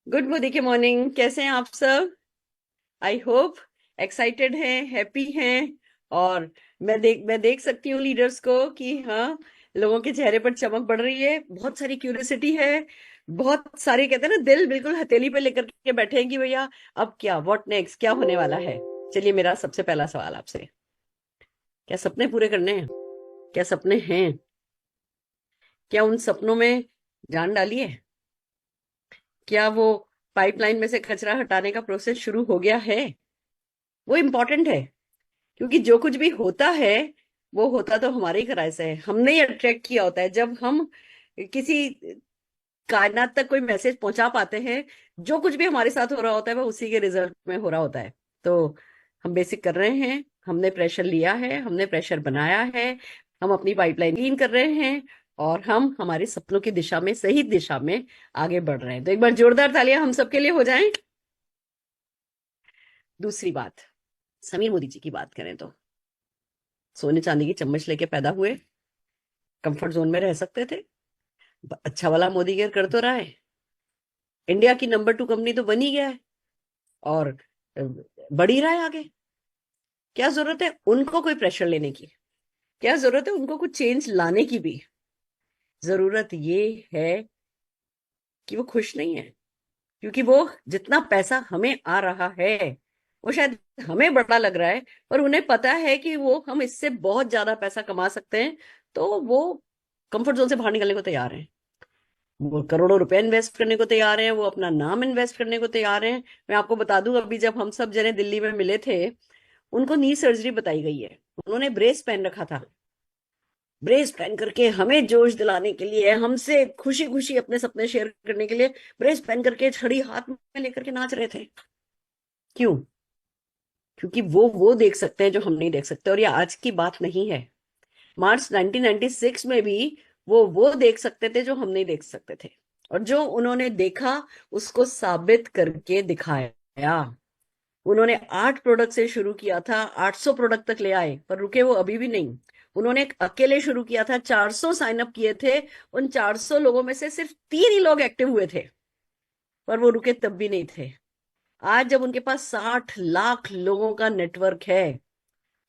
Good Modi के morning. कैसे हैं आप सब? आई होप एक्साइटेड हैं, हैप्पी हैं। और मैं देख सकती हूँ लीडर्स को कि हाँ, लोगों के चेहरे पर चमक बढ़ रही है, बहुत सारी क्यूरियोसिटी है। बहुत सारे कहते हैं ना, दिल बिल्कुल हथेली पे लेकर के बैठे हैं कि भैया अब क्या, व्हाट नेक्स्ट, क्या होने वाला है। चलिए, मेरा सबसे पहला सवाल आपसे, क्या सपने पूरे करने हैं? क्या सपने हैं? क्या उन सपनों में जान डाली है? क्या वो पाइपलाइन में से कचरा हटाने का प्रोसेस शुरू हो गया है? वो इम्पोर्टेंट है, क्योंकि जो कुछ भी होता है वो होता तो हमारे ही कराए से है। हमने ही अट्रैक्ट किया होता है। जब हम किसी कायनात तक कोई मैसेज पहुंचा पाते हैं, जो कुछ भी हमारे साथ हो रहा होता है वो उसी के रिजल्ट में हो रहा होता है। तो हम बेसिक कर रहे हैं, हमने प्रेशर लिया है, हमने प्रेशर बनाया है, हम अपनी पाइपलाइन क्लीन कर रहे हैं, और हम हमारे सपनों की दिशा में, सही दिशा में आगे बढ़ रहे हैं। तो एक बार जोरदार तालियां हम सबके लिए हो जाएं। दूसरी बात, समीर मोदी जी की बात करें तो सोने चांदी की चम्मच लेके पैदा हुए, कंफर्ट जोन में रह सकते थे। अच्छा वाला मोदी केयर कर तो रहा है, इंडिया की नंबर 2 कंपनी तो बन ही गया है, और बढ़ ही रहा है आगे। क्या जरूरत है उनको कोई प्रेशर लेने की? क्या जरूरत है उनको कुछ चेंज लाने की भी? जरूरत ये है कि वो खुश नहीं है, क्योंकि वो जितना पैसा हमें आ रहा है वो शायद हमें बड़ा लग रहा है, पर उन्हें पता है कि वो हम इससे बहुत ज्यादा पैसा कमा सकते हैं। तो वो कंफर्ट जोन से बाहर निकलने को तैयार हैं। वो करोड़ों रुपए इन्वेस्ट करने को तैयार हैं, वो अपना नाम इन्वेस्ट करने को तैयार हैं। मैं आपको बता दूं, अभी जब हम सब जने दिल्ली में मिले थे, उनको नी सर्जरी बताई गई है। उन्होंने ब्रेस पहन रखा था। ब्रेस पहन करके हमें जोश दिलाने के लिए, हमसे खुशी खुशी अपने सपने शेयर करने के लिए, ब्रेस पहन करके छड़ी हाथ में लेकर के नाच रहे थे। क्यों? क्योंकि वो देख सकते हैं जो हम नहीं देख सकते। और ये आज की बात नहीं है, मार्च 1996 में भी वो देख सकते थे जो हम नहीं देख सकते थे। और जो उन्होंने देखा उसको साबित करके दिखाया। उन्होंने 8 प्रोडक्ट से शुरू किया था, 800 प्रोडक्ट तक ले आए, पर रुके वो अभी भी नहीं। उन्होंने एक अकेले शुरू किया था, 400 साइन अप किए थे। उन 400 लोगों में से सिर्फ 3 ही लोग एक्टिव हुए थे, पर वो रुके तब भी नहीं थे। आज जब उनके पास 60 लाख लोगों का नेटवर्क है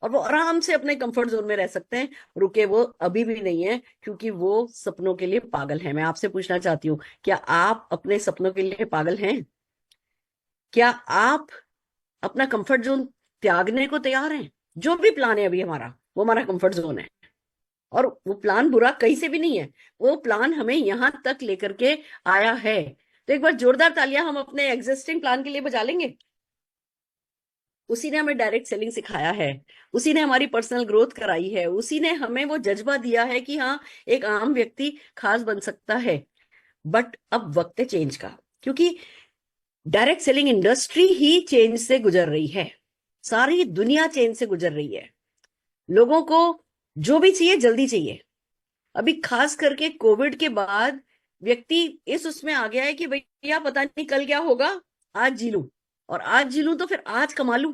और वो आराम से अपने कंफर्ट जोन में रह सकते हैं, रुके वो अभी भी नहीं है, क्योंकि वो सपनों के लिए पागल है। मैं आपसे पूछना चाहती हूँ, क्या आप अपने सपनों के लिए पागल हैं? क्या आप अपना कंफर्ट जोन त्यागने को तैयार हैं? जो भी प्लान है अभी हमारा, वो हमारा कंफर्ट जोन है। और वो प्लान बुरा कहीं से भी नहीं है, वो प्लान हमें यहां तक लेकर के आया है। तो एक बार जोरदार तालियां हम अपने एग्जिस्टिंग प्लान के लिए बजा लेंगे। उसी ने हमें डायरेक्ट सेलिंग सिखाया है, उसी ने हमारी पर्सनल ग्रोथ कराई है, उसी ने हमें वो जज्बा दिया है कि हाँ, एक आम व्यक्ति खास बन सकता है। बट अब वक्त है चेंज का, क्योंकि डायरेक्ट सेलिंग इंडस्ट्री ही चेंज से गुजर रही है। सारी दुनिया चेंज से गुजर रही है। लोगों को जो भी चाहिए जल्दी चाहिए। अभी खास करके कोविड के बाद व्यक्ति इस उसमें आ गया है कि भैया पता नहीं कल क्या होगा, आज जी लूं, और आज जी लूं तो फिर आज कमा लूं।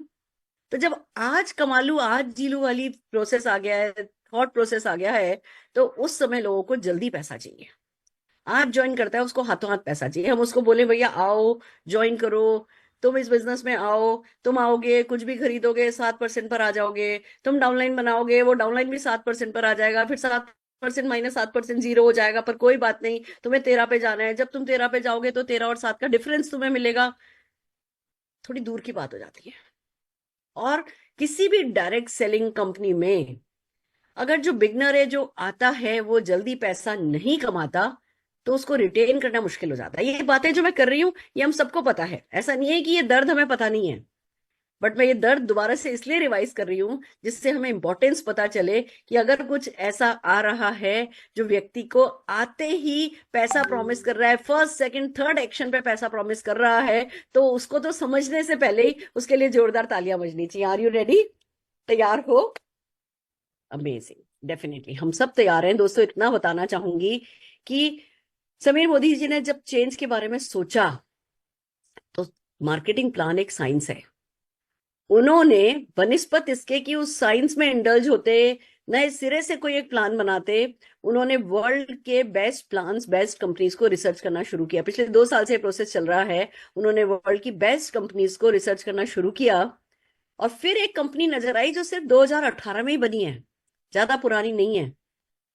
तो जब आज कमा लूं, आज जी लूं वाली प्रोसेस आ गया है, थॉट प्रोसेस आ गया है, तो उस समय लोगों को जल्दी पैसा चाहिए। आज ज्वाइन करता है उसको हाथों हाथ पैसा चाहिए। हम उसको बोले भैया आओ, ज्वाइन करो, तुम इस बिजनेस में आओ, तुम आओगे कुछ भी खरीदोगे 7% पर आ जाओगे, तुम डाउनलाइन बनाओगे वो डाउनलाइन भी 7% पर आ जाएगा, फिर 7% माइनस 7% जीरो हो जाएगा, पर कोई बात नहीं, तुम्हें 13 पे जाना है। जब तुम 13 पे जाओगे तो 13 और 7 का डिफरेंस तुम्हें मिलेगा। थोड़ी दूर की बात हो जाती है। और किसी भी डायरेक्ट सेलिंग कंपनी में अगर जो बिगनर है, जो आता है, वो जल्दी पैसा नहीं कमाता, तो उसको रिटेन करना मुश्किल हो जाता है। ये बातें जो मैं कर रही हूं, ये हम सबको पता है। ऐसा नहीं है कि ये दर्द हमें पता नहीं है, बट मैं ये दर्द दोबारा से इसलिए रिवाइज कर रही हूँ जिससे हमें इंपॉर्टेंस पता चले कि अगर कुछ ऐसा आ रहा है जो व्यक्ति को आते ही पैसा प्रॉमिस कर रहा है, फर्स्ट सेकंड थर्ड एक्शन पे पैसा प्रॉमिस कर रहा है, तो उसको तो समझने से पहले ही उसके लिए जोरदार तालियां बजनी चाहिए। Are you ready? तैयार हो? अमेजिंग। डेफिनेटली हम सब तैयार हैं दोस्तों। इतना बताना चाहूंगी कि समीर मोदी जी ने जब चेंज के बारे में सोचा, तो मार्केटिंग प्लान एक साइंस है। उन्होंने बनिस्पत इसके कि उस साइंस में इंडल्ज होते, नए सिरे से कोई एक प्लान बनाते। उन्होंने वर्ल्ड के बेस्ट प्लान्स, बेस्ट कंपनीज को रिसर्च करना शुरू किया। पिछले 2 साल से प्रोसेस चल रहा है। उन्होंने वर्ल्ड की बेस्ट कंपनीज को रिसर्च करना शुरू किया, और फिर एक कंपनी नजर आई जो सिर्फ 2018 में ही बनी है, ज्यादा पुरानी नहीं है,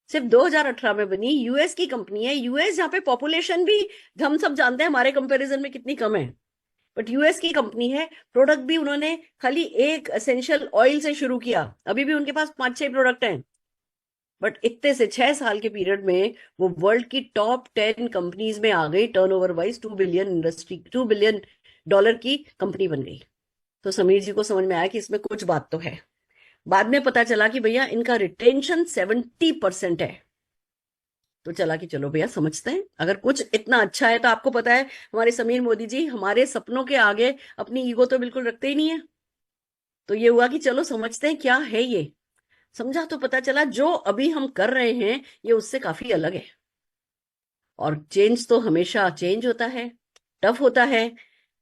सिर्फ 2018 में बनी। यूएस की कंपनी है। यूएस जहाँ पे पॉपुलेशन भी हम सब जानते हैं हमारे कंपैरिजन में कितनी कम है, बट यूएस की कंपनी है। प्रोडक्ट भी उन्होंने खाली एक एसेंशियल ऑयल से शुरू किया। अभी भी उनके पास 5-6 प्रोडक्ट हैं, बट इतने से 6 साल के पीरियड में वो वर्ल्ड की टॉप 10 कंपनीज में आ गई। टर्नओवर वाइज 2 बिलियन की कंपनी बन गई। तो समीर जी को समझ में आया कि इसमें कुछ बात तो है। बाद में पता चला कि भैया इनका रिटेंशन 70% है। तो चला कि चलो भैया समझते हैं, अगर कुछ इतना अच्छा है तो आपको पता है हमारे समीर मोदी जी हमारे सपनों के आगे अपनी ईगो तो बिल्कुल रखते ही नहीं है। तो ये हुआ कि चलो समझते हैं क्या है ये। समझा तो पता चला जो अभी हम कर रहे हैं ये उससे काफी अलग है। और चेंज तो हमेशा चेंज होता है, टफ होता है।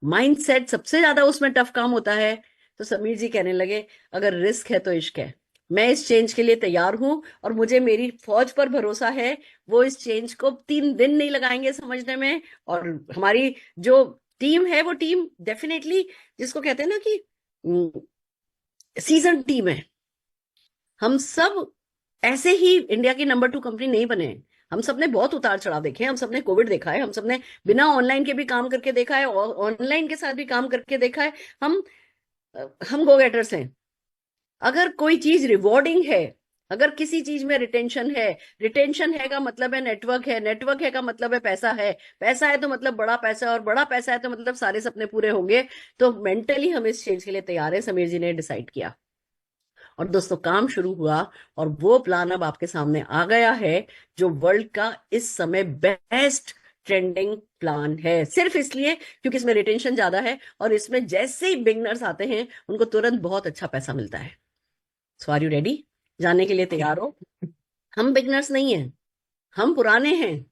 माइंडसेट सबसे ज्यादा उसमें टफ काम होता है। तो समीर जी कहने लगे अगर रिस्क है तो इश्क है। मैं इस चेंज के लिए तैयार हूं, और मुझे मेरी फौज पर भरोसा है। वो इस चेंज को 3 दिन नहीं लगाएंगे समझने में। और हमारी जो टीम है वो टीम डेफिनेटली, जिसको कहते हैं ना कि सीजन टीम है। हम सब ऐसे ही इंडिया की नंबर 2 कंपनी नहीं बने हैं। हम सबने बहुत उतार चढ़ाव देखे हैं। हम सबने कोविड देखा है। हम सबने बिना ऑनलाइन के भी काम करके देखा है, और ऑनलाइन के साथ भी काम करके देखा है। हम हम गो गेटर्स हैं। अगर कोई चीज रिवॉर्डिंग है, अगर किसी चीज में रिटेंशन है, रिटेंशन है का मतलब है नेटवर्क है, नेटवर्क है का मतलब है पैसा है, पैसा है तो मतलब बड़ा पैसा है, और बड़ा पैसा है तो मतलब सारे सपने पूरे होंगे। तो मेंटली हम इस चीज के लिए तैयार है, समीर जी ने डिसाइड किया। और दोस्तों काम शुरू हुआ, और वो प्लान अब आपके सामने आ गया है, जो वर्ल्ड का इस समय बेस्ट ट्रेंडिंग प्लान है। सिर्फ इसलिए क्योंकि इसमें रिटेंशन ज्यादा है, और इसमें जैसे ही बिगनर्स आते हैं उनको तुरंत बहुत अच्छा पैसा मिलता है। सो आर यू रेडी? जानने के लिए तैयार हो? हम बिगनर्स नहीं हैं, हम पुराने हैं।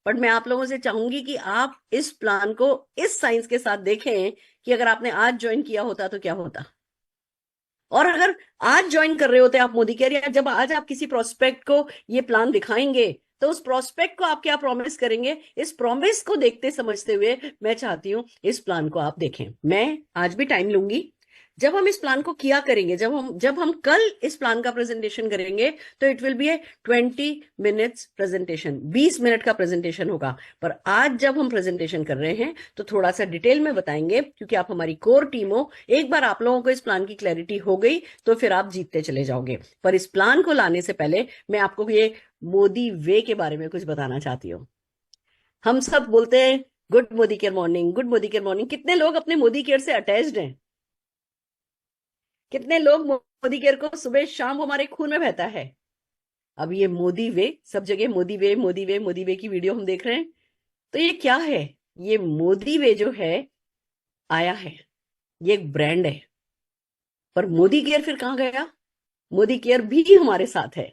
बट मैं आप लोगों से चाहूंगी कि आप इस प्लान को इस साइंस के साथ देखें कि अगर आपने आज ज्वाइन किया होता तो क्या होता। और अगर आज ज्वाइन कर रहे होते आप मोदी केयर, या जब आज आप किसी प्रोस्पेक्ट को ये प्लान दिखाएंगे, तो उस प्रोस्पेक्ट को आप क्या प्रॉमिस करेंगे? इस प्रॉमिस को देखते समझते हुए मैं चाहती हूं इस प्लान को आप देखें। मैं आज भी टाइम लूंगी। जब हम इस प्लान को किया करेंगे, जब हम कल इस प्लान का प्रेजेंटेशन करेंगे, तो it will be A 20 minutes presentation, 20 minute का प्रेजेंटेशन होगा। पर आज जब हम प्रेजेंटेशन कर रहे हैं तो थोड़ा सा डिटेल में बताएंगे, क्योंकि आप हमारी कोर टीम हो। एक बार आप लोगों को इस प्लान की क्लैरिटी हो गई तो फिर आप जीतते चले जाओगे। पर इस प्लान को लाने से पहले मैं आपको ये मोदी वे के बारे में कुछ बताना चाहती हूँ। हम सब बोलते हैं good Modi care morning, good Modi care morning. कितने लोग अपने मोदी केयर से अटैच्ड हैं? कितने लोग मोदी केयर को सुबह शाम हमारे खून में बहता है? अब ये मोदी वे, सब जगह मोदी वे मोदी वे मोदी वे की वीडियो हम देख रहे हैं। तो ये क्या है? ये मोदी वे जो है आया है, ये एक ब्रांड है। पर मोदी केयर फिर कहाँ गया? मोदी केयर भी हमारे साथ है।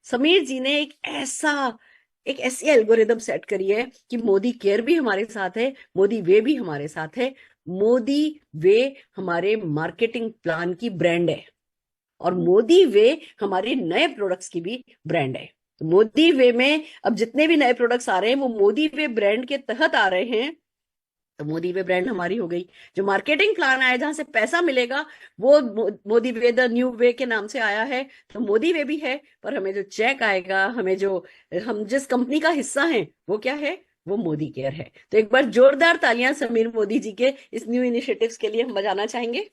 समीर जी ने एक ऐसी एल्गोरिदम सेट करी है कि मोदी केयर भी हमारे साथ है, मोदी वे भी हमारे साथ है। मोदी वे हमारे मार्केटिंग प्लान की ब्रांड है, और मोदी वे हमारे नए प्रोडक्ट्स की भी ब्रांड है। तो मोदी वे में अब जितने भी नए प्रोडक्ट्स आ रहे हैं वो मोदी वे ब्रांड के तहत आ रहे हैं। तो मोदी वे ब्रांड हमारी हो गई। जो मार्केटिंग प्लान आया जहां से पैसा मिलेगा, वो मोदी वे द न्यू वे के नाम से आया है। तो मोदी वे भी है, पर हमें जो चेक आएगा, हम जिस कंपनी का हिस्सा है वो क्या है? वो मोदी केयर है। तो एक बार जोरदार तालियां समीर मोदी जी के इस न्यू इनिशिएटिव्स के लिए हम बजाना चाहेंगे।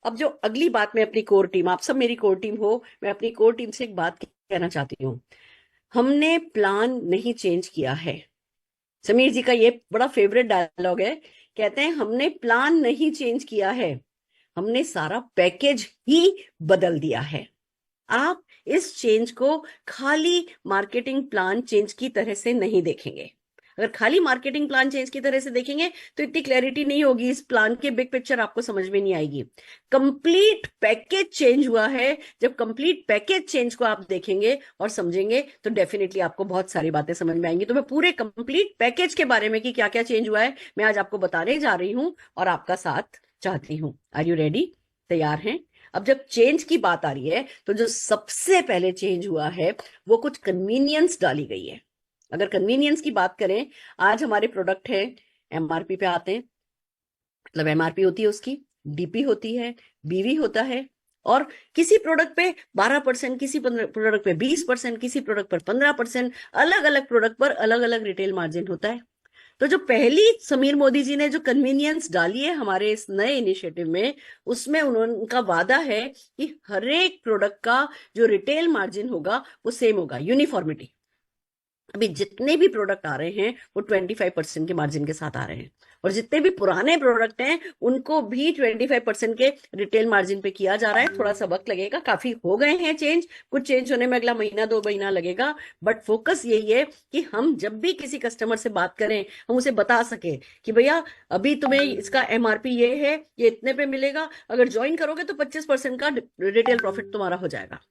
अब जो अगली बात, मैं अपनी कोर टीम, आप सब मेरी कोर टीम हो, मैं अपनी कोर टीम से एक बात कहना चाहती हूँ। हमने प्लान नहीं चेंज किया है। समीर जी का ये बड़ा फेवरेट डायलॉग है। कहते हैं हमने प्लान नहीं चेंज किया है, हमने सारा पैकेज ही बदल दिया है। आप इस चेंज को खाली मार्केटिंग प्लान चेंज की तरह से नहीं देखेंगे। अगर खाली मार्केटिंग प्लान चेंज की तरह से देखेंगे तो इतनी क्लैरिटी नहीं होगी, इस प्लान की बिग पिक्चर आपको समझ में नहीं आएगी। कंप्लीट पैकेज चेंज हुआ है। जब कंप्लीट पैकेज चेंज को आप देखेंगे और समझेंगे तो डेफिनेटली आपको बहुत सारी बातें समझ में आएंगी। तो मैं पूरे कंप्लीट पैकेज के बारे में कि क्या क्या चेंज हुआ है मैं आज आपको बताने जा रही हूं, और आपका साथ चाहती हूं। Are you ready? तैयार हैं? अब जब चेंज की बात आ रही है तो जो सबसे पहले चेंज हुआ है वो कुछ कन्वीनियंस डाली गई है। अगर कन्वीनियंस की बात करें, आज हमारे प्रोडक्ट है एमआरपी पे आते हैं, मतलब एमआरपी होती है उसकी, डीपी होती है, बीवी होता है, और किसी प्रोडक्ट पे 12%, किसी प्रोडक्ट पे 20%, किसी प्रोडक्ट पर 15%, अलग अलग प्रोडक्ट पर अलग अलग रिटेल मार्जिन होता है। तो जो पहली समीर मोदी जी ने जो कन्वीनियंस डाली है हमारे इस नए इनिशिएटिव में, उसमें उनका वादा है कि हर एक प्रोडक्ट का जो रिटेल मार्जिन होगा वो सेम होगा, यूनिफॉर्मिटी। अभी जितने भी प्रोडक्ट आ रहे हैं वो 25% के मार्जिन के साथ आ रहे हैं, और जितने भी पुराने प्रोडक्ट हैं उनको भी 25% के रिटेल मार्जिन पे किया जा रहा है। थोड़ा सा वक्त लगेगा, काफी हो गए हैं चेंज, कुछ चेंज होने में अगला महीना 2 महीना लगेगा, बट फोकस यही है कि हम जब भी किसी कस्टमर से बात करें हम उसे बता सके कि भैया अभी तुम्हें इसका एमआरपी ये है, ये इतने पे मिलेगा, अगर ज्वाइन करोगे तो 25% का रिटेल प्रॉफिट तुम्हारा हो जाएगा।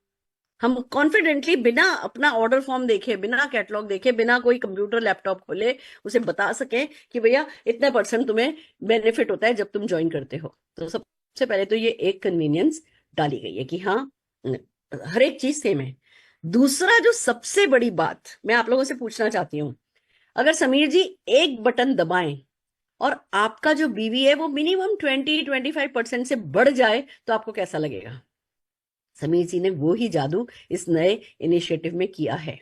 हम कॉन्फिडेंटली बिना अपना ऑर्डर फॉर्म देखे, बिना कैटलॉग देखे, बिना कोई कंप्यूटर लैपटॉप खोले उसे बता सकें कि भैया इतने परसेंट तुम्हें बेनिफिट होता है जब तुम ज्वाइन करते हो। तो सबसे पहले तो ये एक कन्वीनियंस डाली गई है कि हाँ, हर एक चीज सेम है। दूसरा जो सबसे बड़ी बात मैं आप लोगों से पूछना चाहती हूँ, अगर समीर जी एक बटन दबाएं और आपका जो बीवी है वो मिनिमम 20-25% से बढ़ जाए तो आपको कैसा लगेगा? समीर जी ने वो ही जादू इस नए इनिशिएटिव में किया है।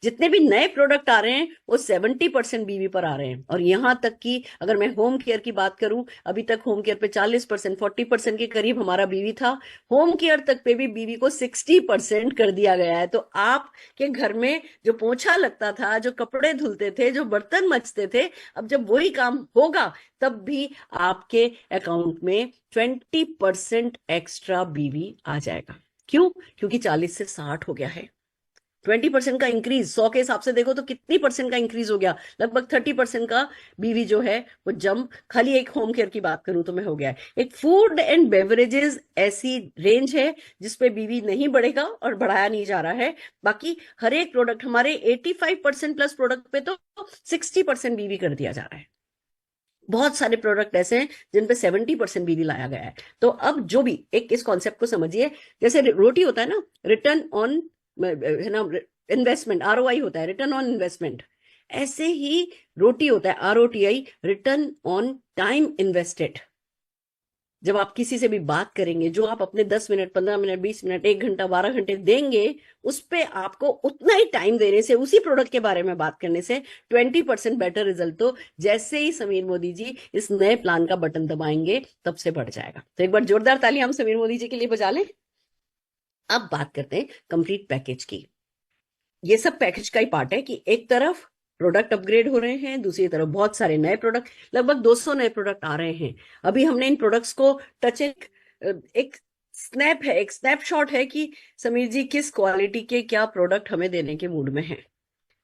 जितने भी नए प्रोडक्ट आ रहे हैं वो 70% बीवी पर आ रहे हैं, और यहां तक कि अगर मैं होम केयर की बात करूं, अभी तक होम केयर पे 40%, 40% के करीब हमारा बीवी था, होम केयर तक पे भी बीवी को 60% कर दिया गया है। तो आपके घर में जो पोछा लगता था, जो कपड़े धुलते थे, जो बर्तन मचते थे, अब जब वही काम होगा तब भी आपके अकाउंट में 20% एक्स्ट्रा बीवी आ जाएगा। क्यों? क्योंकि 40 से 60 हो गया है। 20% का इंक्रीज, 100 के हिसाब से देखो तो कितनी परसेंट का इंक्रीज हो गया? लगभग 30% का बीवी जो है वो जंप, खाली एक होम केयर की बात करूं तो मैं हो गया है। एक फूड एंड बेवरेजेस ऐसी रेंज है जिसपे बीवी नहीं बढ़ेगा और बढ़ाया नहीं जा रहा है। बाकी हर एक प्रोडक्ट, हमारे 85% प्लस प्रोडक्ट पे तो 60% बीवी कर दिया जा रहा है। बहुत सारे प्रोडक्ट ऐसे हैं जिन पे 70% बीवी लाया गया है। तो अब जो भी एक इस कॉन्सेप्ट को समझिए, जैसे रोटी होता है ना, रिटर्न ऑन, है ना, इन्वेस्टमेंट, आरओआई होता है, रिटर्न ऑन इन्वेस्टमेंट, ऐसे ही रोटी होता है, आरओटीआई, रिटर्न ऑन टाइम इन्वेस्टेड। जब आप किसी से भी बात करेंगे, जो आप अपने 10 मिनट, 15 मिनट, 20 मिनट, 1 घंटा, 12 घंटे देंगे, उस पे आपको उतना ही टाइम देने से, उसी प्रोडक्ट के बारे में बात करने से 20% बेटर रिजल्ट तो जैसे ही समीर मोदी जी इस नए प्लान का बटन दबाएंगे तब से बढ़ जाएगा। तो एक बार जोरदार ताली हम समीर मोदी जी के लिए बजा लें। अब बात करते हैं कंप्लीट पैकेज की। ये सब पैकेज का ही पार्ट है कि एक तरफ प्रोडक्ट अपग्रेड हो रहे हैं, दूसरी तरफ बहुत सारे नए प्रोडक्ट, लगभग 200 नए प्रोडक्ट आ रहे हैं। अभी हमने इन प्रोडक्ट्स को टच, एक स्नैप है, एक स्नैपशॉट है कि समीर जी किस क्वालिटी के क्या प्रोडक्ट हमें देने के मूड में है।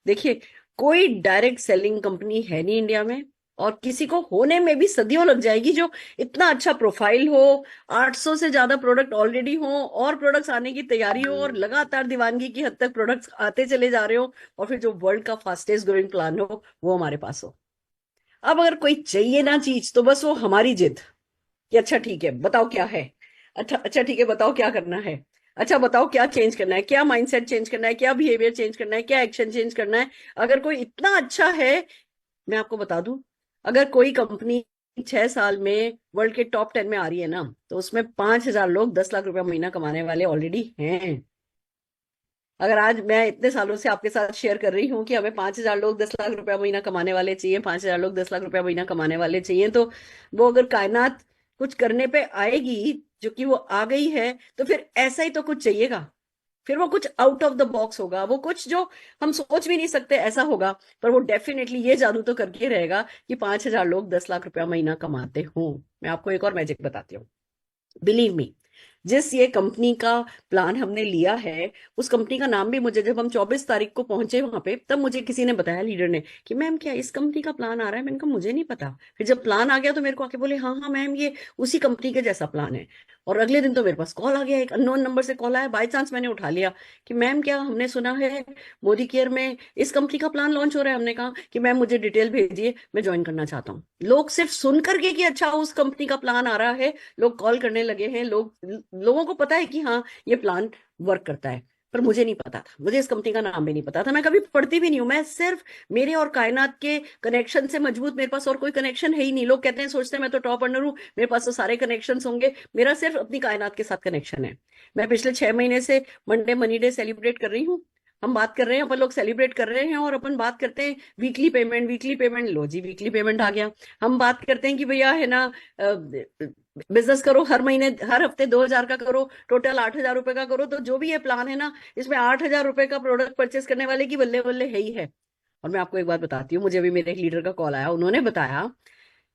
देखिए, कोई डायरेक्ट सेलिंग कंपनी है नहीं इंडिया में, और किसी को होने में भी सदियों लग जाएगी, जो इतना अच्छा प्रोफाइल हो, 800 से ज्यादा प्रोडक्ट ऑलरेडी हो, और प्रोडक्ट्स आने की तैयारी हो, और लगातार दीवानगी की हद तक प्रोडक्ट्स आते चले जा रहे हो, और फिर जो वर्ल्ड का फास्टेस्ट ग्रोइंग प्लान हो वो हमारे पास हो। अब अगर कोई चाहिए ना चीज तो बस वो हमारी जिद कि अच्छा ठीक है बताओ क्या है, अच्छा अच्छा ठीक है बताओ क्या करना है, अच्छा बताओ क्या चेंज करना है, क्या माइंडसेट चेंज करना है, क्या बिहेवियर चेंज करना है, क्या एक्शन चेंज करना है। अगर कोई इतना अच्छा है, मैं आपको बता दूं, अगर कोई कंपनी 6 साल में वर्ल्ड के टॉप 10 में आ रही है ना, तो उसमें 5,000 लोग 10 लाख रुपया महीना कमाने वाले ऑलरेडी हैं। अगर आज मैं इतने सालों से आपके साथ शेयर कर रही हूँ कि हमें 5,000 लोग 10 लाख रुपया महीना कमाने वाले चाहिए, 5,000 लोग 10 लाख रुपया महीना कमाने वाले चाहिए, तो वो अगर कायनात कुछ करने पे आएगी, जो कि वो आ गई है, तो फिर ऐसा ही तो कुछ चाहिएगा। फिर वो कुछ आउट ऑफ द बॉक्स होगा, वो कुछ जो हम सोच भी नहीं सकते ऐसा होगा, पर वो डेफिनेटली ये जादू तो करके रहेगा कि 5,000 लोग 10 लाख रुपया महीना कमाते हों। मैं आपको एक और मैजिक बताती हूँ, बिलीव मी। जिस ये कंपनी का प्लान हमने लिया है, उस कंपनी का नाम भी मुझे, जब हम 24 तारीख को पहुंचे वहां पे, तब मुझे किसी ने बताया, लीडर ने, कि मैम क्या इस कंपनी का प्लान आ रहा है? मैंने कहा मुझे नहीं पता। फिर जब प्लान आ गया तो मेरे को आके बोले हाँ हाँ मैम ये उसी कंपनी के जैसा प्लान है। और अगले दिन तो मेरे पास कॉल आ गया, एक अननोन नंबर से कॉल आया, बाई चांस मैंने उठा लिया कि मैम क्या हमने सुना है मोदी केयर में इस कंपनी का प्लान लॉन्च हो रहा है। हमने कहा कि मैम मुझे डिटेल भेजिए, मैं ज्वाइन करना चाहता हूँ। लोग सिर्फ सुन करके कि अच्छा उस कंपनी का प्लान आ रहा है, लोग कॉल करने लगे हैं, लोग लोगों को पता है कि हाँ ये प्लान वर्क करता है, पर मुझे नहीं पता था, मुझे इस कंपनी का नाम भी नहीं पता था, मैं कभी पढ़ती भी नहीं हूँ। मैं सिर्फ मेरे और कायनात के कनेक्शन से मजबूत, मेरे पास और कोई कनेक्शन है ही नहीं। लोग कहते हैं, सोचते हैं मैं तो टॉप अर्नर हूँ, मेरे पास तो सारे कनेक्शन होंगे, मेरा सिर्फ अपनी कायनात के साथ कनेक्शन है। मैं पिछले 6 महीने से मंडे मनी डे सेलिब्रेट कर रही हूँ। हम बात कर रहे हैं, अपन लोग सेलिब्रेट कर रहे हैं, और अपन बात करते हैं वीकली पेमेंट, वीकली पेमेंट, लो जी वीकली पेमेंट आ गया। हम बात करते हैं कि भैया है ना, बिजनेस करो, हर महीने हर हफ्ते 2,000 का करो, टोटल 8,000 रुपए का करो, तो जो भी ये प्लान है ना, इसमें 8,000 रुपए का प्रोडक्ट परचेस करने वाले की बल्ले बल्ले है ही है। और मैं आपको एक बात बताती हूँ, मुझे अभी मेरे एक लीडर का कॉल आया, उन्होंने बताया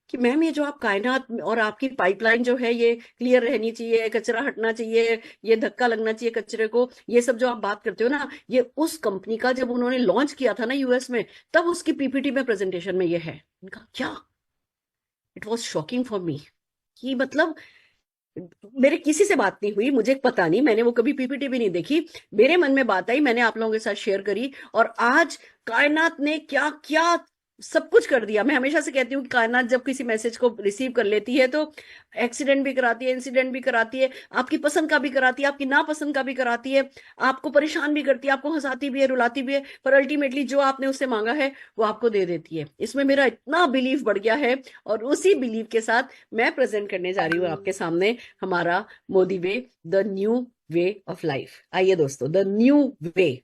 कि मैम ये जो आप कायनात और आपकी पाइपलाइन जो है ये क्लियर रहनी चाहिए, कचरा हटना चाहिए, ये धक्का लगना चाहिए कचरे को, ये सब जो आप बात करते हो ना, ये उस कंपनी का जब उन्होंने लॉन्च किया था ना यूएस में, तब उसकी पीपीटी में प्रेजेंटेशन में ये है। उनका क्या, it was shocking for me कि मतलब मेरे किसी से बात नहीं हुई, मुझे पता नहीं, मैंने वो कभी पीपीटी भी नहीं देखी, मेरे मन में बात आई, मैंने आप लोगों के साथ शेयर करी, और आज कायनात ने क्या क्या सब कुछ कर दिया। मैं हमेशा से कहती हूँ कि कायनात जब किसी मैसेज को रिसीव कर लेती है तो एक्सीडेंट भी कराती है, इंसिडेंट भी कराती है, आपकी पसंद का भी कराती है, आपकी नापसंद का भी कराती है, आपको परेशान भी करती है, आपको हंसाती भी है, रुलाती भी है, पर अल्टीमेटली जो आपने उससे मांगा है वो आपको दे देती है। इसमें मेरा इतना बिलीव बढ़ गया है, और उसी बिलीव के साथ मैं प्रेजेंट करने जा रही हूँ आपके सामने हमारा Modi way, the new way of life. आइए दोस्तों, द न्यू वे।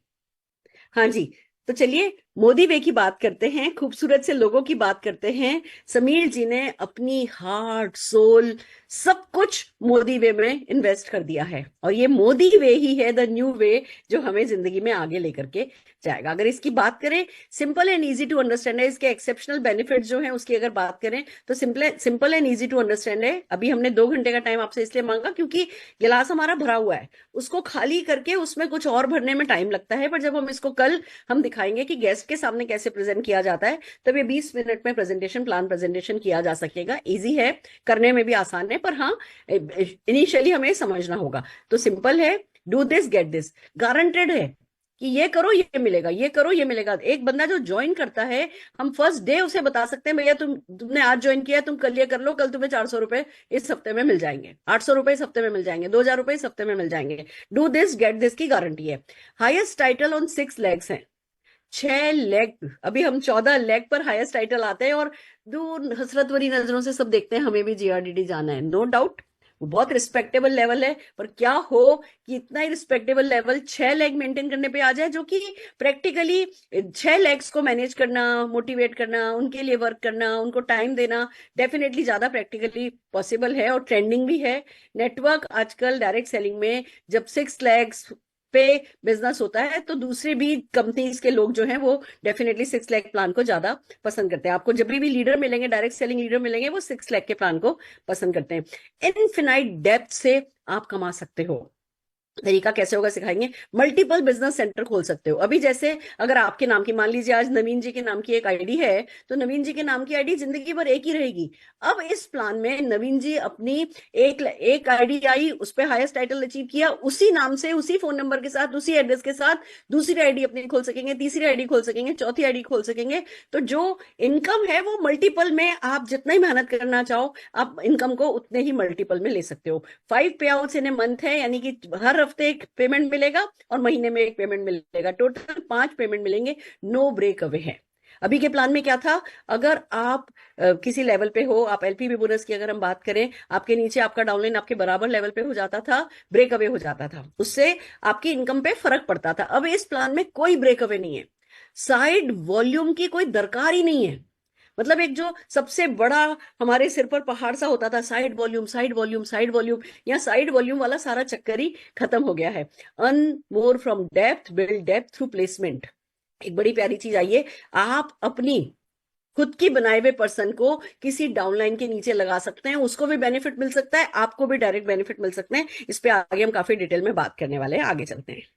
हाँ जी, तो चलिए मोदी वे की बात करते हैं, खूबसूरत से लोगों की बात करते हैं। समीर जी ने अपनी हार्ट सोल सब कुछ मोदी वे में इन्वेस्ट कर दिया है, और ये मोदी वे ही है, द न्यू वे, जो हमें जिंदगी में आगे लेकर के जाएगा। अगर इसकी बात करें, simple and easy to understand है, इसके एक्सेप्शनल बेनिफिट्स जो हैं उसकी अगर बात करें तो simple and easy to understand है। अभी हमने 2 घंटे का टाइम आपसे इसलिए मांगा क्योंकि गिलास हमारा भरा हुआ है, उसको खाली करके उसमें कुछ और भरने में टाइम लगता है, पर जब हम इसको कल हम दिखाएंगे कि गेस्ट के सामने कैसे प्रेजेंट किया जाता है, तब ये 20 मिनट में प्रेजेंटेशन, प्लान प्रेजेंटेशन किया जा सकेगा। इजी है, करने में भी आसान है, पर हाँ इनिशियली हमें समझना होगा। तो सिंपल है, do this get this, guaranteed है कि ये करो ये मिलेगा, ये करो ये मिलेगा। एक बंदा जो ज्वाइन करता है, हम फर्स्ट डे उसे बता सकते हैं भैया तुमने आज ज्वाइन किया, तुम कल ये कर लो, कल तुम्हें 400 रुपए इस हफ्ते में मिल जाएंगे, 800 रुपए इस हफ्ते में मिल जाएंगे, 2,000 रुपए इस हफ्ते में मिल जाएंगे। डू दिस गेट दिस की गारंटी है। हाईएस्ट टाइटल ऑन 6 लेग्स है, 6 लेग, अभी हम 14 लेग पर हाईएस्ट टाइटल आते हैं, और दूर हसरत भरी नजरों से सब देखते हैं हमें भी जीआरडीडी जाना है, नो डाउट वो बहुत रिस्पेक्टेबल लेवल है। पर क्या हो कि इतना ही रिस्पेक्टेबल लेवल 6 लेग मेंटेन करने पे आ जाए, जो कि प्रैक्टिकली 6 लेग्स को मैनेज करना, मोटिवेट करना, उनके लिए वर्क करना, उनको टाइम देना, डेफिनेटली ज्यादा प्रैक्टिकली पॉसिबल है, और ट्रेंडिंग भी है। नेटवर्क आजकल डायरेक्ट सेलिंग में जब 6 लेग्स पे बिजनेस होता है, तो दूसरे भी कंपनीज के लोग जो हैं वो डेफिनेटली 6 लाख प्लान को ज्यादा पसंद करते हैं। आपको जब भी लीडर मिलेंगे, डायरेक्ट सेलिंग लीडर मिलेंगे, वो 6 लाख के प्लान को पसंद करते हैं। इनफिनाइट डेप्थ से आप कमा सकते हो। तरीका कैसे होगा सिखाएंगे। मल्टीपल बिजनेस सेंटर खोल सकते हो। अभी जैसे अगर आपके नाम की, मान लीजिए आज नवीन जी के नाम की एक आईडी है, तो नवीन जी के नाम की आईडी जिंदगी भर एक ही रहेगी। अब इस प्लान में नवीन जी अपनी एक आईडी आई, उस पर हाईएस्ट टाइटल अचीव किया, उसी नाम से, उसी फोन नंबर के साथ, उसी एड्रेस के साथ दूसरी आईडी अपनी खोल सकेंगे, तीसरी आईडी खोल सकेंगे, चौथी आईडी खोल सकेंगे। तो जो इनकम है वो मल्टीपल में, आप जितना ही मेहनत करना चाहो आप इनकम को उतने ही मल्टीपल में ले सकते हो। 5 पे आउट्स इन ए मंथ है, यानी कि हर हफ्ते एक पेमेंट मिलेगा और महीने में एक पेमेंट मिलेगा, टोटल 5 पेमेंट मिलेंगे। नो ब्रेक अवे है। अभी के प्लान में क्या था, अगर आप किसी लेवल पे हो, आप एलपीवी बोनस की अगर हम बात करें, आपके नीचे आपका डाउनलाइन आपके बराबर लेवल पे हो जाता था, ब्रेक अवे हो जाता था, उससे आपकी इनकम पे फर्क पड़ता था। अब इस प्लान में कोई ब्रेक अवे नहीं है, साइड वॉल्यूम की कोई दरकार ही नहीं है। मतलब एक जो सबसे बड़ा हमारे सिर पर पहाड़ सा होता था, side volume side volume side volume, या साइड वॉल्यूम वाला सारा चक्कर ही खत्म हो गया है। Earn more from depth, build depth through placement. एक बड़ी प्यारी चीज आई है, आप अपनी खुद की बनाए हुए पर्सन को किसी डाउनलाइन के नीचे लगा सकते हैं, उसको भी बेनिफिट मिल सकता है, आपको भी डायरेक्ट बेनिफिट मिल सकते हैं। इस पे आगे हम काफी डिटेल में बात करने वाले हैं, आगे चलते हैं।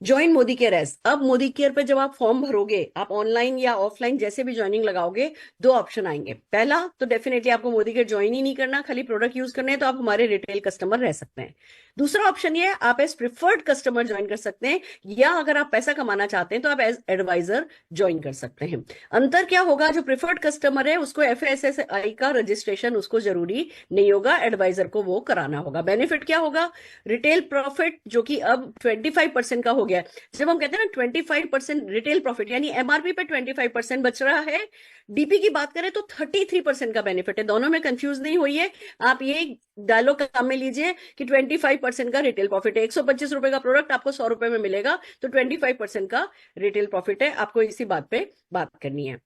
Join Modi care S. अब मोदी केयर पे जब आप फॉर्म भरोगे, आप ऑनलाइन या ऑफलाइन जैसे भी ज्वाइनिंग लगाओगे, दो ऑप्शन आएंगे। पहला तो डेफिनेटली आपको मोदी केयर ज्वाइन ही नहीं करना, खाली प्रोडक्ट यूज करने हैं, तो आप हमारे रिटेल कस्टमर रह सकते हैं। दूसरा ऑप्शन ये है, आप एज प्रिफर्ड कस्टमर ज्वाइन कर सकते हैं, या अगर आप पैसा कमाना चाहते हैं तो आप एज एडवाइजर ज्वाइन कर सकते हैं। अंतर क्या होगा, जो प्रिफर्ड कस्टमर है उसको FSSAI का रजिस्ट्रेशन उसको जरूरी नहीं होगा, एडवाइजर को वो कराना होगा। बेनिफिट क्या होगा, रिटेल प्रॉफिट जो कि अब 25% का हो गया है। जब हम कहते हैं ना 25% रिटेल प्रॉफिट, यानी MRP पे 25% बच रहा है, DP की बात करें तो 33% का बेनिफिट है। दोनों में कंफ्यूज नहीं होइए, आप ये डायलॉग काम में लीजिए कि 25% का रिटेल प्रॉफिट है। 125 रुपए का प्रोडक्ट आपको 100 रुपए में मिलेगा, तो 25% का रिटेल प्रॉफिट है। आपको इसी बात पे बात करनी है।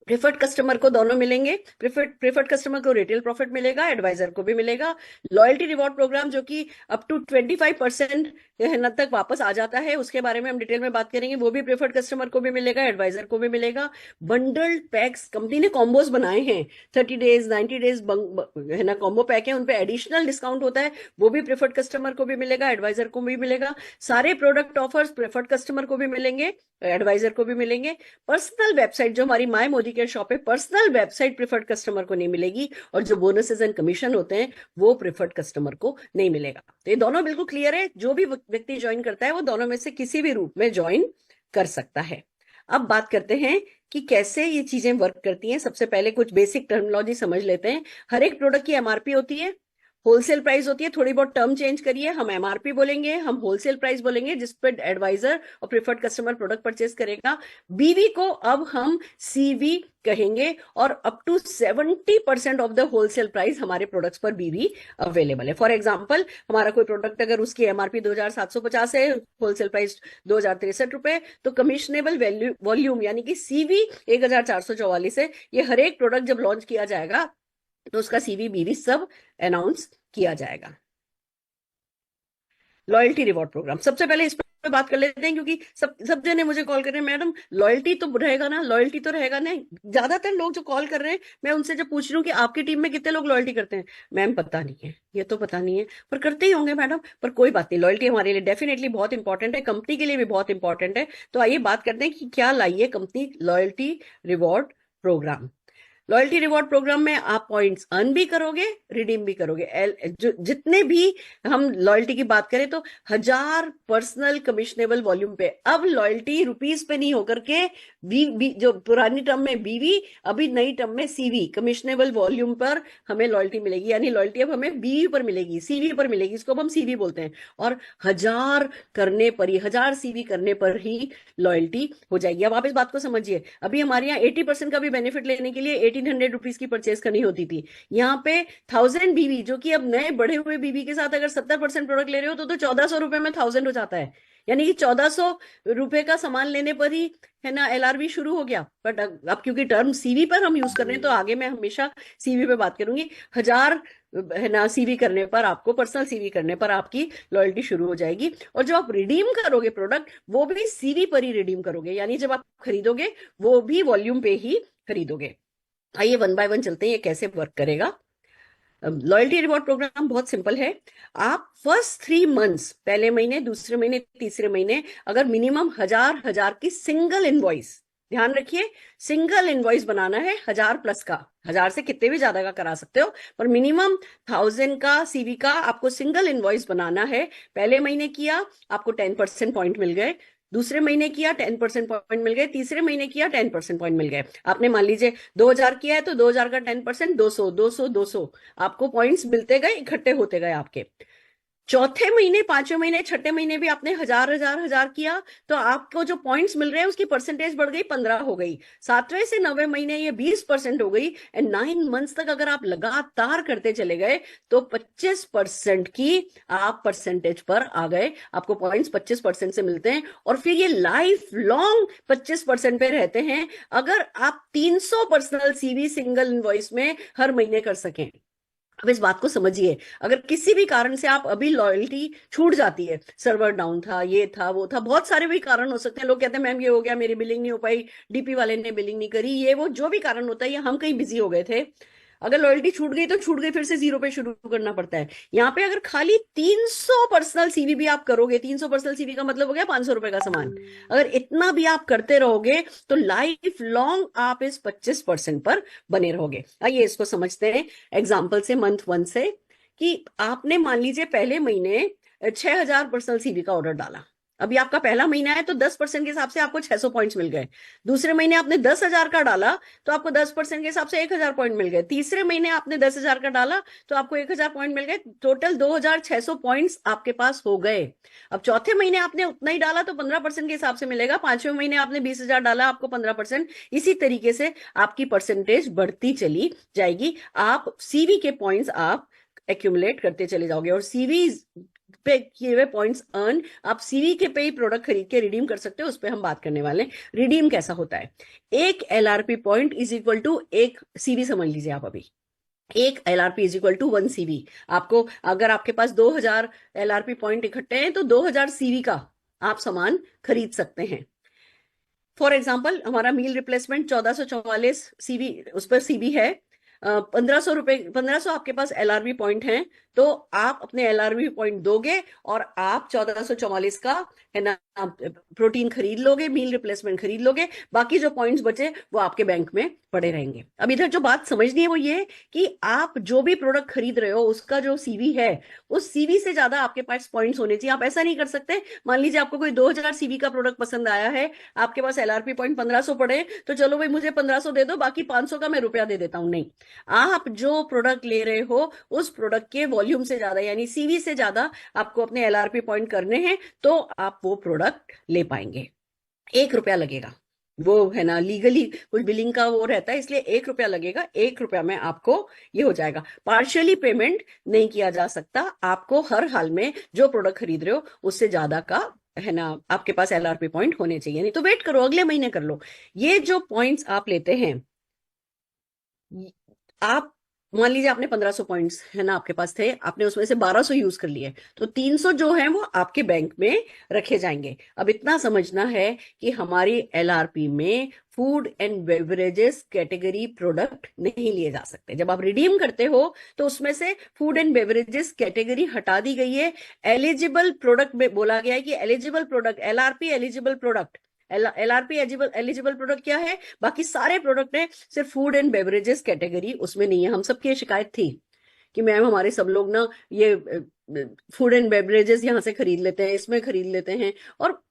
प्रिफर्ड कस्टमर को दोनों मिलेंगे, प्रिफर्ड कस्टमर को रिटेल प्रॉफिट मिलेगा, एडवाइजर को भी मिलेगा। लॉयल्टी रिवॉर्ड प्रोग्राम जो कि अप टू 25% तक वापस आ जाता है, उसके बारे में हम डिटेल में बात करेंगे, वो भी प्रिफर्ड कस्टमर को भी मिलेगा, एडवाइजर को भी मिलेगा। बंडल्ड पैक्स, कंपनी ने कॉम्बोज बनाए हैं, 30 डेज 90 डेज है ना, कॉम्बो पैक है, उनपे एडिशनल डिस्काउंट होता है, वो भी प्रिफर्ड कस्टमर को भी मिलेगा, एडवाइजर को भी मिलेगा। सारे प्रोडक्ट ऑफर्स प्रिफर्ड कस्टमर को भी मिलेंगे, एडवाइजर को भी मिलेंगे। पर्सनल वेबसाइट जो हमारी माय मोदी केयर शॉप है, पर्सनल वेबसाइट प्रिफर्ड कस्टमर को नहीं मिलेगी, और जो बोनसेस एंड कमीशन होते हैं वो प्रिफर्ड कस्टमर को नहीं मिलेगा। तो ये दोनों बिल्कुल क्लियर है, जो भी व्यक्ति ज्वाइन करता है वो दोनों में से किसी भी रूप में ज्वाइन कर सकता है। अब बात करते हैं कि कैसे ये चीजें वर्क करती हैं। सबसे पहले कुछ बेसिक टर्मिनोलॉजी समझ लेते हैं। हर एक प्रोडक्ट की MRP होती है, होलसेल प्राइस होती है, थोड़ी बहुत टर्म चेंज करिए, हम MRP बोलेंगे, हम होलसेल प्राइस बोलेंगे, जिस पर एडवाइजर और प्रिफर्ड कस्टमर प्रोडक्ट परचेस करेगा। BV को अब हम CV कहेंगे, और up to 70% of the wholesale price हमारे प्रोडक्ट्स पर BV अवेलेबल है। फॉर एग्जांपल, हमारा कोई प्रोडक्ट अगर उसकी MRP 2750 है, होलसेल प्राइस 2063 रुपए, तो कमिशनेबल वैल्यू वॉल्यूम यानी कि CV 1444 है। ये हर एक प्रोडक्ट जब लॉन्च किया जाएगा तो उसका CV BV सब अनाउंस किया जाएगा। लॉयल्टी रिवॉर्ड प्रोग्राम, सबसे पहले इस पर बात कर लेते हैं, क्योंकि सब जने मुझे कॉल कर रहे हैं, मैडम लॉयल्टी तो रहेगा ना, लॉयल्टी तो रहेगा ना। ज्यादातर लोग जो कॉल कर रहे हैं, मैं उनसे जब पूछ रही हूँ कि आपकी टीम में कितने लोग लॉयल्टी करते हैं, मैम पता नहीं है, ये तो पता नहीं है, पर करते ही होंगे मैडम। पर कोई बात नहीं, लॉयल्टी हमारे लिए डेफिनेटली बहुत इंपॉर्टेंट है, कंपनी के लिए भी बहुत इंपॉर्टेंट है। तो आइए बात करते हैं कि क्या लाई है company loyalty reward programme. Loyalty reward programme में आप पॉइंट्स अर्न भी करोगे, रिडीम भी करोगे। जितने भी हम लॉयल्टी की बात करें तो 1000 पर्सनल कमिशनेबल वॉल्यूम पे, अब लॉयल्टी रुपीस पे नहीं होकर के जो पुरानी टर्म में BV, अभी नई टर्म में CV कमिशनेबल वॉल्यूम पर हमें लॉयल्टी मिलेगी, यानी लॉयल्टी अब हमें BV पर मिलेगी, CV पर मिलेगी, इसको अब हम CV बोलते हैं। और 1000 करने पर ही, 1000 CV करने पर ही लॉयल्टी हो जाएगी। अब आप इस बात को समझिए, अभी हमारे यहाँ 80% का भी बेनिफिट लेने के लिए 1800 रुपीज की परचेस करनी होती थी, यहाँ पे 1000 BV, जो कि अब नए बढ़े हुए BV के साथ अगर 70% प्रोडक्ट ले रहे हो तो 1400 रुपए में 1000 हो जाता है, यानी कि 1400 रुपए का सामान लेने पर ही है ना LRV शुरू हो गया। बट अब क्योंकि टर्म CV पर हम यूज कर रहे हैं, तो आगे मैं हमेशा CV पे बात करूंगी। 1000 है ना CV करने पर आपको, पर्सनल CV करने पर आपकी लॉयल्टी शुरू हो जाएगी। और जो आप रिडीम करोगे प्रोडक्ट, वो भी CV पर ही रिडीम करोगे, यानी जब आप खरीदोगे वो भी वॉल्यूम पे ही खरीदोगे। आइए वन बाय वन चलते हैं ये कैसे वर्क करेगा। लॉयल्टी रिवॉर्ड प्रोग्राम बहुत सिंपल है। आप फर्स्ट 3 मंथ्स, पहले महीने, दूसरे महीने, तीसरे महीने, अगर मिनिमम 1000 की सिंगल इनवॉइस, ध्यान रखिए सिंगल इनवॉइस बनाना है, 1000 प्लस का, 1000 से कितने भी ज्यादा का करा सकते हो, पर मिनिमम 1000 का CV का आपको सिंगल इनवॉइस बनाना है। पहले महीने किया, आपको 10% पॉइंट मिल गए, दूसरे महीने किया 10% पॉइंट मिल गए, तीसरे महीने किया 10% पॉइंट मिल गए। आपने मान लीजिए 2000 किया है तो 2000 का 10%, 200 200 200 आपको पॉइंट्स मिलते गए, इकट्ठे होते गए आपके। चौथे महीने, पांचवें महीने, छठे महीने भी आपने 1000 किया, तो आपको जो पॉइंट्स मिल रहे हैं उसकी परसेंटेज बढ़ गई, 15 हो गई। सातवें से 9वें महीने ये 20% हो गई, एंड 9 मंथ्स तक अगर आप लगातार करते चले गए तो 25% की आप परसेंटेज पर आ गए, आपको पॉइंट्स 25% से मिलते हैं, और फिर ये लाइफ लॉन्ग 25% पे रहते हैं, अगर आप 300 पर्सनल CV सिंगल इनवॉइस में हर महीने कर सकें। अब इस बात को समझिए, अगर किसी भी कारण से आप अभी लॉयल्टी छूट जाती है, सर्वर डाउन था, ये था, वो था, बहुत सारे भी कारण हो सकते हैं, लोग कहते हैं मैम ये हो गया, मेरी बिलिंग नहीं हो पाई, DP वाले ने बिलिंग नहीं करी, ये वो जो भी कारण होता है, या हम कहीं बिजी हो गए थे, अगर लॉयल्टी छूट गई तो छूट गई, फिर से जीरो पे शुरू करना पड़ता है। यहाँ पे अगर खाली 300 पर्सनल सीवी भी आप करोगे, 300 पर्सनल सीवी का मतलब हो गया 500 रुपए का सामान, अगर इतना भी आप करते रहोगे तो लाइफ लॉन्ग आप इस 25% पर बने रहोगे। आइए इसको समझते हैं एग्जाम्पल से, मंथ वन से। कि आपने मान लीजिए पहले महीने 6,000 पर्सनल सीवी का ऑर्डर डाला। अभी आपका पहला महीना है तो 10% के हिसाब से आपको 600 पॉइंट्स मिल गए। दूसरे महीने आपने 10,000 का डाला तो आपको 10% के हिसाब से 1,000 पॉइंट मिल गए। तीसरे महीने आपने 10,000 का डाला तो आपको 1,000 पॉइंट मिल गए। टोटल 2,600 पॉइंट्स आपके पास हो गए। अब चौथे महीने आपने उतना ही डाला तो 15% के हिसाब से मिलेगा। पांचवें महीने आपने 20,000 डाला, आपको 15%। इसी तरीके से आपकी परसेंटेज बढ़ती चली जाएगी। आप सीवी के पॉइंट्स आप एक्यूमुलेट करते चले जाओगे, और सीवी पे किए हुए पॉइंट्स अर्न आप सीवी के पे ही प्रोडक्ट खरीद के रिडीम कर सकते हो। उस पर हम बात करने वाले हैं। रिडीम कैसा होता है? एक LRP point is equal to एक सीवी, समझ लीजिए आप अभी। एक LRP is equal to 1 CV. आपको अगर आपके पास 2,000 एलआरपी पॉइंट इकट्ठे हैं तो 2,000 सीवी का आप सामान खरीद सकते हैं। फॉर एग्जाम्पल हमारा मील रिप्लेसमेंट 1444 सीवी, उस पर सीवी है। 1,500 रुपए, 1,500 आपके पास एलआरबी पॉइंट हैं, तो आप अपने एलआरबी पॉइंट दोगे और आप 1,444 का है ना प्रोटीन खरीद लोगे, मील रिप्लेसमेंट खरीद लोगे। बाकी जो पॉइंट्स बचे वो आपके बैंक में पड़े रहेंगे। अब इधर जो बात समझनी है वो ये है कि आप जो भी प्रोडक्ट खरीद रहे हो उसका जो सीवी है, उस सीवी से ज्यादा आपके पास पॉइंट्स होने चाहिए। आप ऐसा नहीं कर सकते, मान लीजिए आपको कोई 2,000 सीवी का प्रोडक्ट पसंद आया है, आपके पास एलआरपी पॉइंट 1,500 पड़े, तो चलो भाई मुझे 1,500 दे दो, बाकी 500 का मैं रुपया दे देता हूं। नहीं, आप जो प्रोडक्ट ले रहे हो उस प्रोडक्ट के वॉल्यूम से ज्यादा यानी सीवी से ज्यादा आपको अपने एलआरपी पॉइंट करने हैं, तो आप वो प्रोडक्ट ले पाएंगे। 1 रुपया लगेगा, वो है ना लीगली कुछ बिलिंग का वो रहता है, इसलिए 1 रुपया लगेगा। 1 रुपया में आपको ये हो जाएगा। पार्शियली पेमेंट नहीं किया जा सकता। आपको हर हाल में जो प्रोडक्ट खरीद रहे हो उससे ज्यादा का है ना आपके पास एलआरपी पॉइंट होने चाहिए, नहीं तो वेट करो, अगले महीने कर लो। ये जो पॉइंट्स आप लेते हैं, आप मान लीजिए आपने 1,500 पॉइंट्स है ना आपके पास थे, आपने उसमें से 1,200 यूज कर लिए, तो 300 जो है वो आपके बैंक में रखे जाएंगे। अब इतना समझना है कि हमारी एलआरपी में food and beverages category product नहीं लिए जा सकते। जब आप रिडीम करते हो तो उसमें से फूड एंड बेवरेजेस कैटेगरी हटा दी गई है। एलिजिबल प्रोडक्ट में बोला गया है कि eligible product, LRP eligible product, LRP eligible product क्या है? बाकी सारे प्रोडक्ट है, सिर्फ फूड एंड बेवरेजेस कैटेगरी उसमें नहीं है। हम सबकी शिकायत थी कि मैम हमारे सब लोग ना ये फूड एंड बेवरेजेस यहाँ से खरीद लेते हैं, इसमें खरीद लेते हैं, और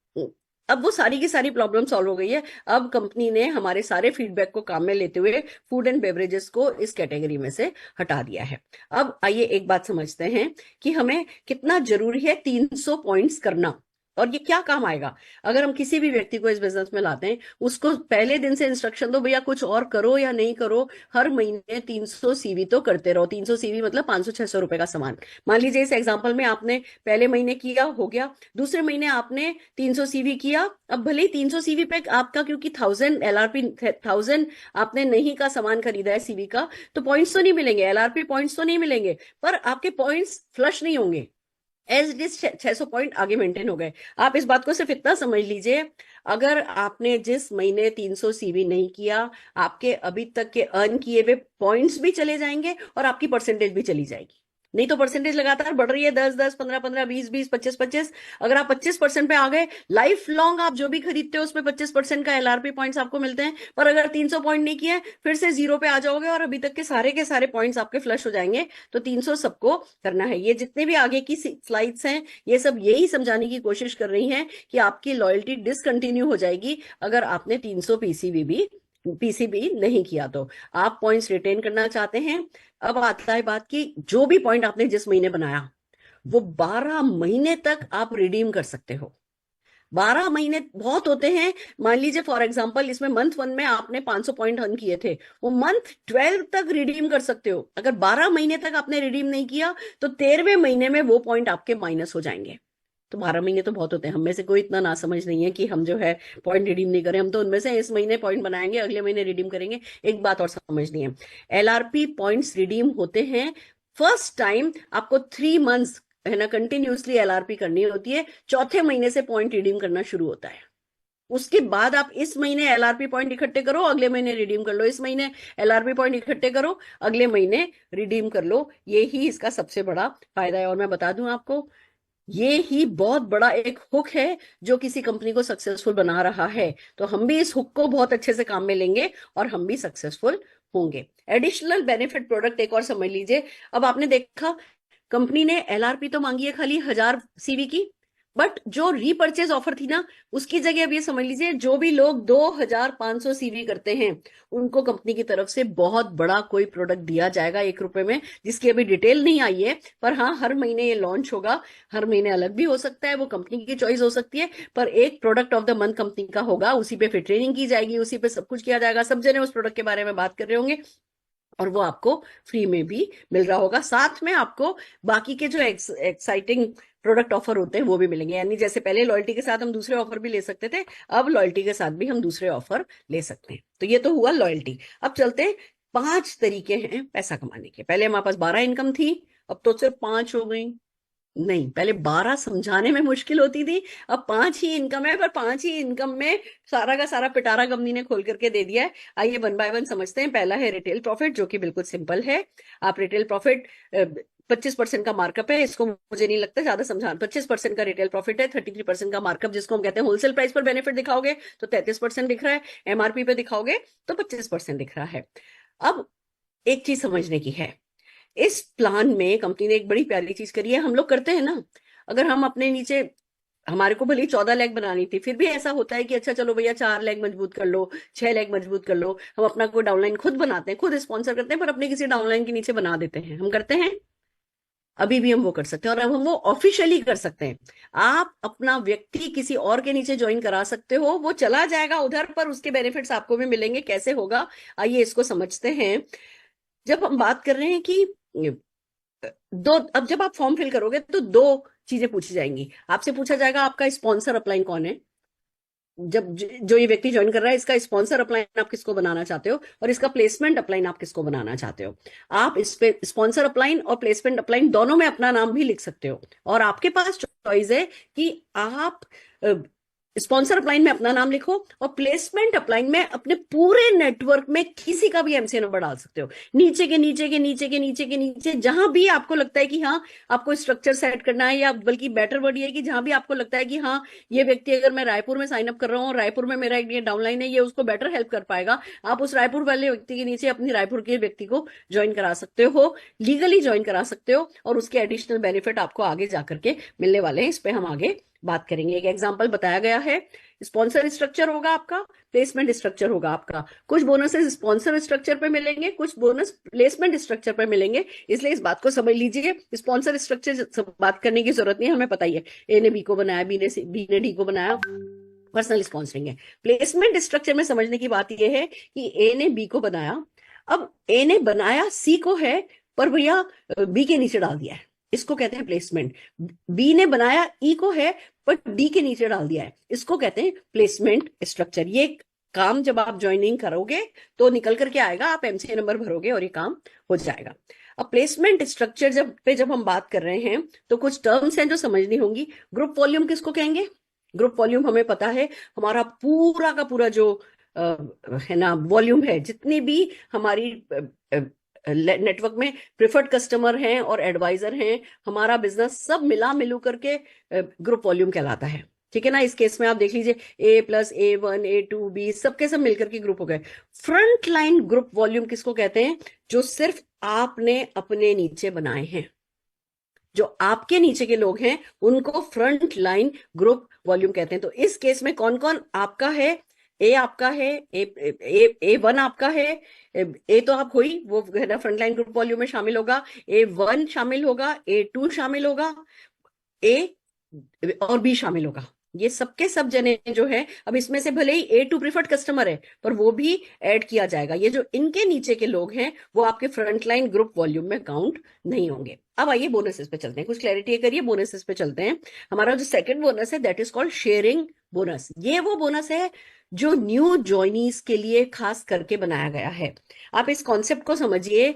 अब वो सारी की सारी प्रॉब्लम सॉल्व हो गई है। अब कंपनी ने हमारे सारे फीडबैक को काम में लेते हुए फूड एंड बेवरेजेस को इस कैटेगरी में से हटा दिया है। अब आइए एक बात समझते हैं कि हमें कितना जरूरी है 300 पॉइंट्स करना, और ये क्या काम आएगा। अगर हम किसी भी व्यक्ति को इस बिजनेस में लाते हैं, उसको पहले दिन से इंस्ट्रक्शन दो, भैया कुछ और करो या नहीं करो, हर महीने 300 सीवी तो करते रहो। 300 सीवी मतलब 500-600 रुपए का सामान। मान लीजिए इस एग्जांपल में आपने पहले महीने किया, हो गया, दूसरे महीने आपने 300 सीवी किया। अब भले ही 300 सीवी पे आपका, क्योंकि 1,000 एलआरपी, 1,000 आपने नहीं का सामान खरीदा है सीवी का, तो पॉइंट्स तो नहीं मिलेंगे, एलआरपी पॉइंट्स तो नहीं मिलेंगे, पर आपके पॉइंट्स फ्लश नहीं होंगे। एज इट इज 600 पॉइंट आगे मेंटेन हो गए। आप इस बात को सिर्फ इतना समझ लीजिए, अगर आपने जिस महीने 300 सीवी नहीं किया, आपके अभी तक के अर्न किए हुए पॉइंट्स भी चले जाएंगे और आपकी परसेंटेज भी चली जाएगी। नहीं तो परसेंटेज लगातार बढ़ रही है, 10-10, 15-15, 20-20, 25-25। अगर आप 25% पे आ गए, लाइफ लॉन्ग आप जो भी खरीदते हो उसमें 25% का एलआरपी पॉइंट्स आपको मिलते हैं। पर अगर 300 पॉइंट नहीं किए, फिर से जीरो पे आ जाओगे और अभी तक के सारे पॉइंट्स आपके फ्लश हो जाएंगे। तो 300 सबको करना है। ये जितने भी आगे की स्लाइड्स हैं, ये सब यही समझाने की कोशिश कर रही हैं कि आपकी लॉयल्टी डिसकंटिन्यू हो जाएगी अगर आपने 300 पीसीबी नहीं किया। तो आप पॉइंट्स रिटेन करना चाहते हैं। अब आता है बात की जो भी पॉइंट आपने जिस महीने बनाया वो 12 महीने तक आप रिडीम कर सकते हो। 12 महीने बहुत होते हैं। मान लीजिए फॉर एग्जांपल इसमें मंथ 1 में आपने 500 पॉइंट अर्न किए थे, वो मंथ 12 तक रिडीम कर सकते हो। अगर 12 महीने तक आपने रिडीम नहीं किया तो 13वें महीने में वो पॉइंट आपके माइनस हो जाएंगे। तो 12 महीने तो बहुत होते हैं। हम में से कोई इतना ना समझ नहीं है कि हम जो है पॉइंट रिडीम नहीं करें। हम तो उनमें से इस महीने पॉइंट बनाएंगे, अगले महीने रिडीम करेंगे। एक बात और समझनी है, एलआरपी पॉइंट्स रिडीम होते हैं फर्स्ट टाइम आपको 3 मंथ्स है ना कंटिन्यूसली एलआरपी करनी होती है। चौथे महीने से पॉइंट रिडीम करना शुरू होता है। उसके बाद आप इस महीने एलआरपी पॉइंट इकट्ठे करो, अगले महीने रिडीम कर लो, इस महीने एलआरपी पॉइंट इकट्ठे करो, अगले महीने रिडीम कर लो। ये ही इसका सबसे बड़ा फायदा है। और मैं बता दूं आपको, ये ही बहुत बड़ा एक हुक है जो किसी कंपनी को सक्सेसफुल बना रहा है। तो हम भी इस हुक को बहुत अच्छे से काम में लेंगे और हम भी सक्सेसफुल होंगे। एडिशनल बेनिफिट प्रोडक्ट एक और समझ लीजिए। अब आपने देखा, कंपनी ने एलआरपी तो मांगी है खाली 1000 सीवी की, बट जो रीपर्चेज ऑफर थी ना, उसकी जगह अब ये समझ लीजिए, जो भी लोग 2500 सीवी करते हैं उनको कंपनी की तरफ से बहुत बड़ा कोई प्रोडक्ट दिया जाएगा 1 रुपए में, जिसकी अभी डिटेल नहीं आई है। पर हाँ, हर महीने ये लॉन्च होगा। हर महीने अलग भी हो सकता है, वो कंपनी की चॉइस हो सकती है, पर एक product of the month company का होगा। उसी पे फिर ट्रेनिंग की जाएगी, उसी पे सब कुछ किया जाएगा, सब जने उस प्रोडक्ट के बारे में बात कर रहे होंगे, और वो आपको फ्री में भी मिल रहा होगा। साथ में आपको बाकी के जो एक्साइटिंग प्रोडक्ट ऑफर होते हैं वो भी मिलेंगे। यानी जैसे पहले लॉयल्टी के साथ हम दूसरे ऑफर भी ले सकते थे, अब लॉयल्टी के साथ भी हम दूसरे ऑफर ले सकते हैं। तो ये तो हुआ लॉयल्टी। अब चलते हैं, 5 तरीके हैं पैसा कमाने के। पहले हमारे पास 12 इनकम थी, अब तो सिर्फ 5 हो गई। नहीं, पहले 12 समझाने में मुश्किल होती थी, अब 5 ही इनकम है। पर 5 ही इनकम में सारा का सारा पिटारा कंपनी ने खोल करके दे दिया है। आइए वन बाय वन समझते हैं। पहला है रिटेल प्रॉफिट, जो कि बिल्कुल सिंपल है। आप रिटेल प्रॉफिट 25% का मार्कअप है, इसको मुझे नहीं लगता ज्यादा समझाना। 25% का रिटेल प्रॉफिट है, 33% का मार्कअप, जिसको हम कहते हैं होलसेल प्राइस पर बेनिफिट दिखाओगे तो 33% दिख रहा है, एमआरपी पे दिखाओगे तो 25% दिख रहा है। अब एक चीज समझने की है, इस प्लान में कंपनी ने एक बड़ी प्यारी चीज करी है। हम लोग करते हैं ना, अगर हम अपने नीचे, हमारे को भले 14 लेग बनानी थी, फिर भी ऐसा होता है कि अच्छा चलो भैया 4 लेग मजबूत कर लो, 6 लेग मजबूत कर लो। हम अपना कोई डाउनलाइन खुद बनाते हैं, खुद स्पॉन्सर करते हैं, पर अपने किसी डाउनलाइन के नीचे बना देते हैं। हम करते हैं, अभी भी हम वो कर सकते हैं, और अब हम वो ऑफिशियली कर सकते हैं। आप अपना व्यक्ति किसी और के नीचे ज्वाइन करा सकते हो, वो चला जाएगा उधर, पर उसके बेनिफिट्स आपको भी मिलेंगे। कैसे होगा, आइए इसको समझते हैं। जब हम बात कर रहे हैं कि दो, अब जब आप फॉर्म फिल करोगे तो 2 चीजें पूछी जाएंगी। आपसे पूछा जाएगा आपका स्पॉन्सर अपलाइन कौन है। जब जो ये व्यक्ति ज्वाइन कर रहा है, इसका स्पॉन्सर अपलाइन आप किसको बनाना चाहते हो, और इसका प्लेसमेंट अपलाइन आप किसको बनाना चाहते हो। आप इस पे स्पॉन्सर अपलाइन और प्लेसमेंट अपलाइन दोनों में अपना नाम भी लिख सकते हो, और आपके पास चॉइस है कि आप स्पॉन्सर अपलाइन में अपना नाम लिखो, और प्लेसमेंट अपलाइन में अपने पूरे नेटवर्क में किसी का भी एमसीए नंबर डाल सकते हो। नीचे के नीचे के नीचे के नीचे के नीचे जहां भी आपको लगता है कि हाँ आपको स्ट्रक्चर सेट करना है, या बल्कि बेटर वर्ड ये है कि जहां भी आपको लगता है कि हाँ ये व्यक्ति, अगर मैं रायपुर में साइन अप कर रहा हूँ और रायपुर में मेरा एक ये डाउनलाइन है, ये उसको बेटर हेल्प कर पाएगा, आप उस रायपुर वाले व्यक्ति के नीचे अपनी रायपुर के व्यक्ति को ज्वाइन करा सकते हो, लीगली ज्वाइन करा सकते हो, और उसके एडिशनल बेनिफिट आपको आगे जाकर के मिलने वाले हैं। इस पे हम आगे बात करेंगे। एक एग्जांपल बताया गया है, स्पॉन्सर स्ट्रक्चर होगा आपका, प्लेसमेंट स्ट्रक्चर होगा आपका। कुछ बोनसेस स्पॉन्सर स्ट्रक्चर पे मिलेंगे, कुछ बोनस प्लेसमेंट स्ट्रक्चर पे मिलेंगे। इसलिए इस बात को समझ लीजिए, स्पॉन्सर स्ट्रक्चर बात करने की जरूरत नहीं है, हमें पता ही है। ए ने बी को बनाया, बी ने डी को बनाया, पर्सनल स्पॉन्सरिंग है। प्लेसमेंट स्ट्रक्चर में समझने की बात यह है कि ए ने बी को बनाया, अब ए ने बनाया सी को है, पर भैया बी के नीचे डाल दिया है, इसको कहते हैं प्लेसमेंट। बी ने बनाया ई को है, पर डी के नीचे डाल दिया है, इसको कहते हैं प्लेसमेंट स्ट्रक्चर। ये काम जब आप ज्वाइनिंग करोगे तो निकल करके आएगा, आप एमसीए नंबर भरोगे और ये काम हो जाएगा। अब प्लेसमेंट स्ट्रक्चर जब हम बात कर रहे हैं तो कुछ टर्म्स हैं जो समझनी होंगी। ग्रुप वॉल्यूम किसको कहेंगे? ग्रुप वॉल्यूम हमें पता है, हमारा पूरा का पूरा जो है ना वॉल्यूम है, जितनी भी हमारी नेटवर्क में प्रिफर्ड कस्टमर हैं और एडवाइजर हैं, हमारा बिजनेस सब मिला मिलू करके ग्रुप वॉल्यूम कहलाता है। ठीक है ना। इस केस में आप देख लीजिए, A+A1 A2 B सबके सब मिलकर के ग्रुप हो गए। फ्रंट लाइन ग्रुप वॉल्यूम किसको कहते हैं? जो सिर्फ आपने अपने नीचे बनाए हैं, जो आपके नीचे के लोग हैं, उनको फ्रंट लाइन ग्रुप वॉल्यूम कहते हैं। तो इस केस में कौन कौन आपका है? ए आपका है, A1 आपका है, ए तो आप हुई, वो है ना फ्रंट लाइन ग्रुप वॉल्यूम में शामिल होगा। A1 शामिल होगा, A2 शामिल होगा, ए और बी शामिल होगा। ये सबके सब जने जो है, अब इसमें से भले ही A2 प्रीफर्ड कस्टमर है, पर वो भी ऐड किया जाएगा। ये जो इनके नीचे के लोग हैं वो आपके फ्रंट लाइन ग्रुप वॉल्यूम में काउंट नहीं होंगे। अब आइए बोनसेस पे चलते हैं, कुछ क्लैरिटी करिए। बोनसेस पे चलते हैं। हमारा जो सेकंड बोनस है that is called sharing bonus. ये वो बोनस है जो न्यू ज्वाइनीज के लिए खास करके बनाया गया है। आप इस कॉन्सेप्ट को समझिए।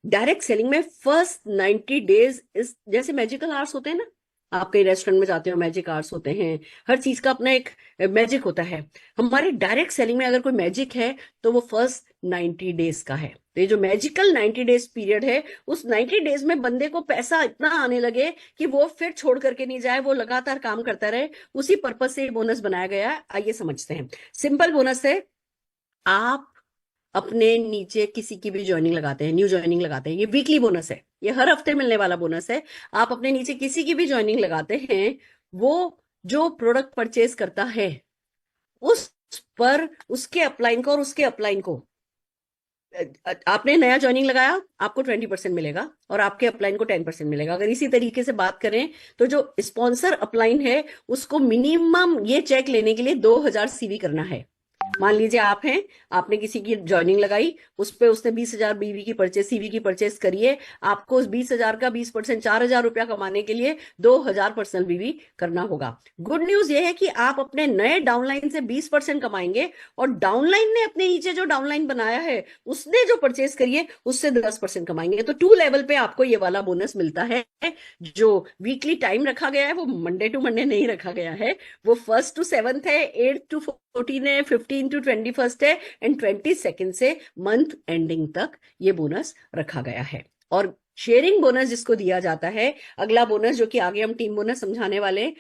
डायरेक्ट सेलिंग में फर्स्ट 90 डेज इस जैसे मैजिकल आवर्स होते हैं ना, आप कई रेस्टोरेंट में जाते हो, मैजिक आवर्स होते हैं, हर चीज का अपना एक मैजिक होता है। हमारी डायरेक्ट सेलिंग में अगर कोई मैजिक है तो वो फर्स्ट 90 डेज का है। तो ये जो मैजिकल 90 डेज पीरियड है, उस 90 डेज में बंदे को पैसा इतना आने लगे कि वो फिर छोड़ करके नहीं जाए, वो लगातार काम करता रहे। उसी पर्पज से ये बोनस बनाया गया है। आइए समझते हैं। सिंपल बोनस है, आप अपने नीचे किसी की भी ज्वाइनिंग लगाते हैं, न्यू ज्वाइनिंग लगाते हैं, ये वीकली बोनस है, ये हर हफ्ते मिलने वाला बोनस है। आप अपने नीचे किसी की भी ज्वाइनिंग लगाते हैं, वो जो प्रोडक्ट परचेज करता है उस पर उसके अपलाइन को और उसके अपलाइन को, आपने नया ज्वाइनिंग लगाया, आपको 20% मिलेगा और आपके अपलाइन को 10% मिलेगा। अगर इसी तरीके से बात करें तो जो स्पॉन्सर अपलाइन है उसको मिनिमम ये चेक लेने के लिए 2000 सीवी करना है। मान लीजिए आप हैं, आपने किसी की ज्वाइनिंग लगाई, उस पे उसने 20,000 बीवी की परचेज, सीवी की परचेज करिए, आपको उस 20,000 का 20%, 4,000 रुपया कमाने के लिए 2,000 पर्सनल बीवी करना होगा। गुड न्यूज ये है कि आप अपने नए डाउनलाइन से 20% कमाएंगे और डाउनलाइन ने अपने नीचे जो डाउनलाइन बनाया है उसने जो परचेज करिए उससे 10% कमाएंगे। तो 2 लेवल पे आपको ये वाला बोनस मिलता है। जो वीकली टाइम रखा गया है वो मंडे टू मंडे नहीं रखा गया है, वो 1st to 7th है, 8th to 14 है, 15 to 21st है एंड 22nd से मंथ एंडिंग तक ये बोनस रखा गया है। और शेयरिंग बोनस जिसको दिया जाता है, अगला बोनस जो कि आगे हम टीम बोनस समझाने वाले हैं,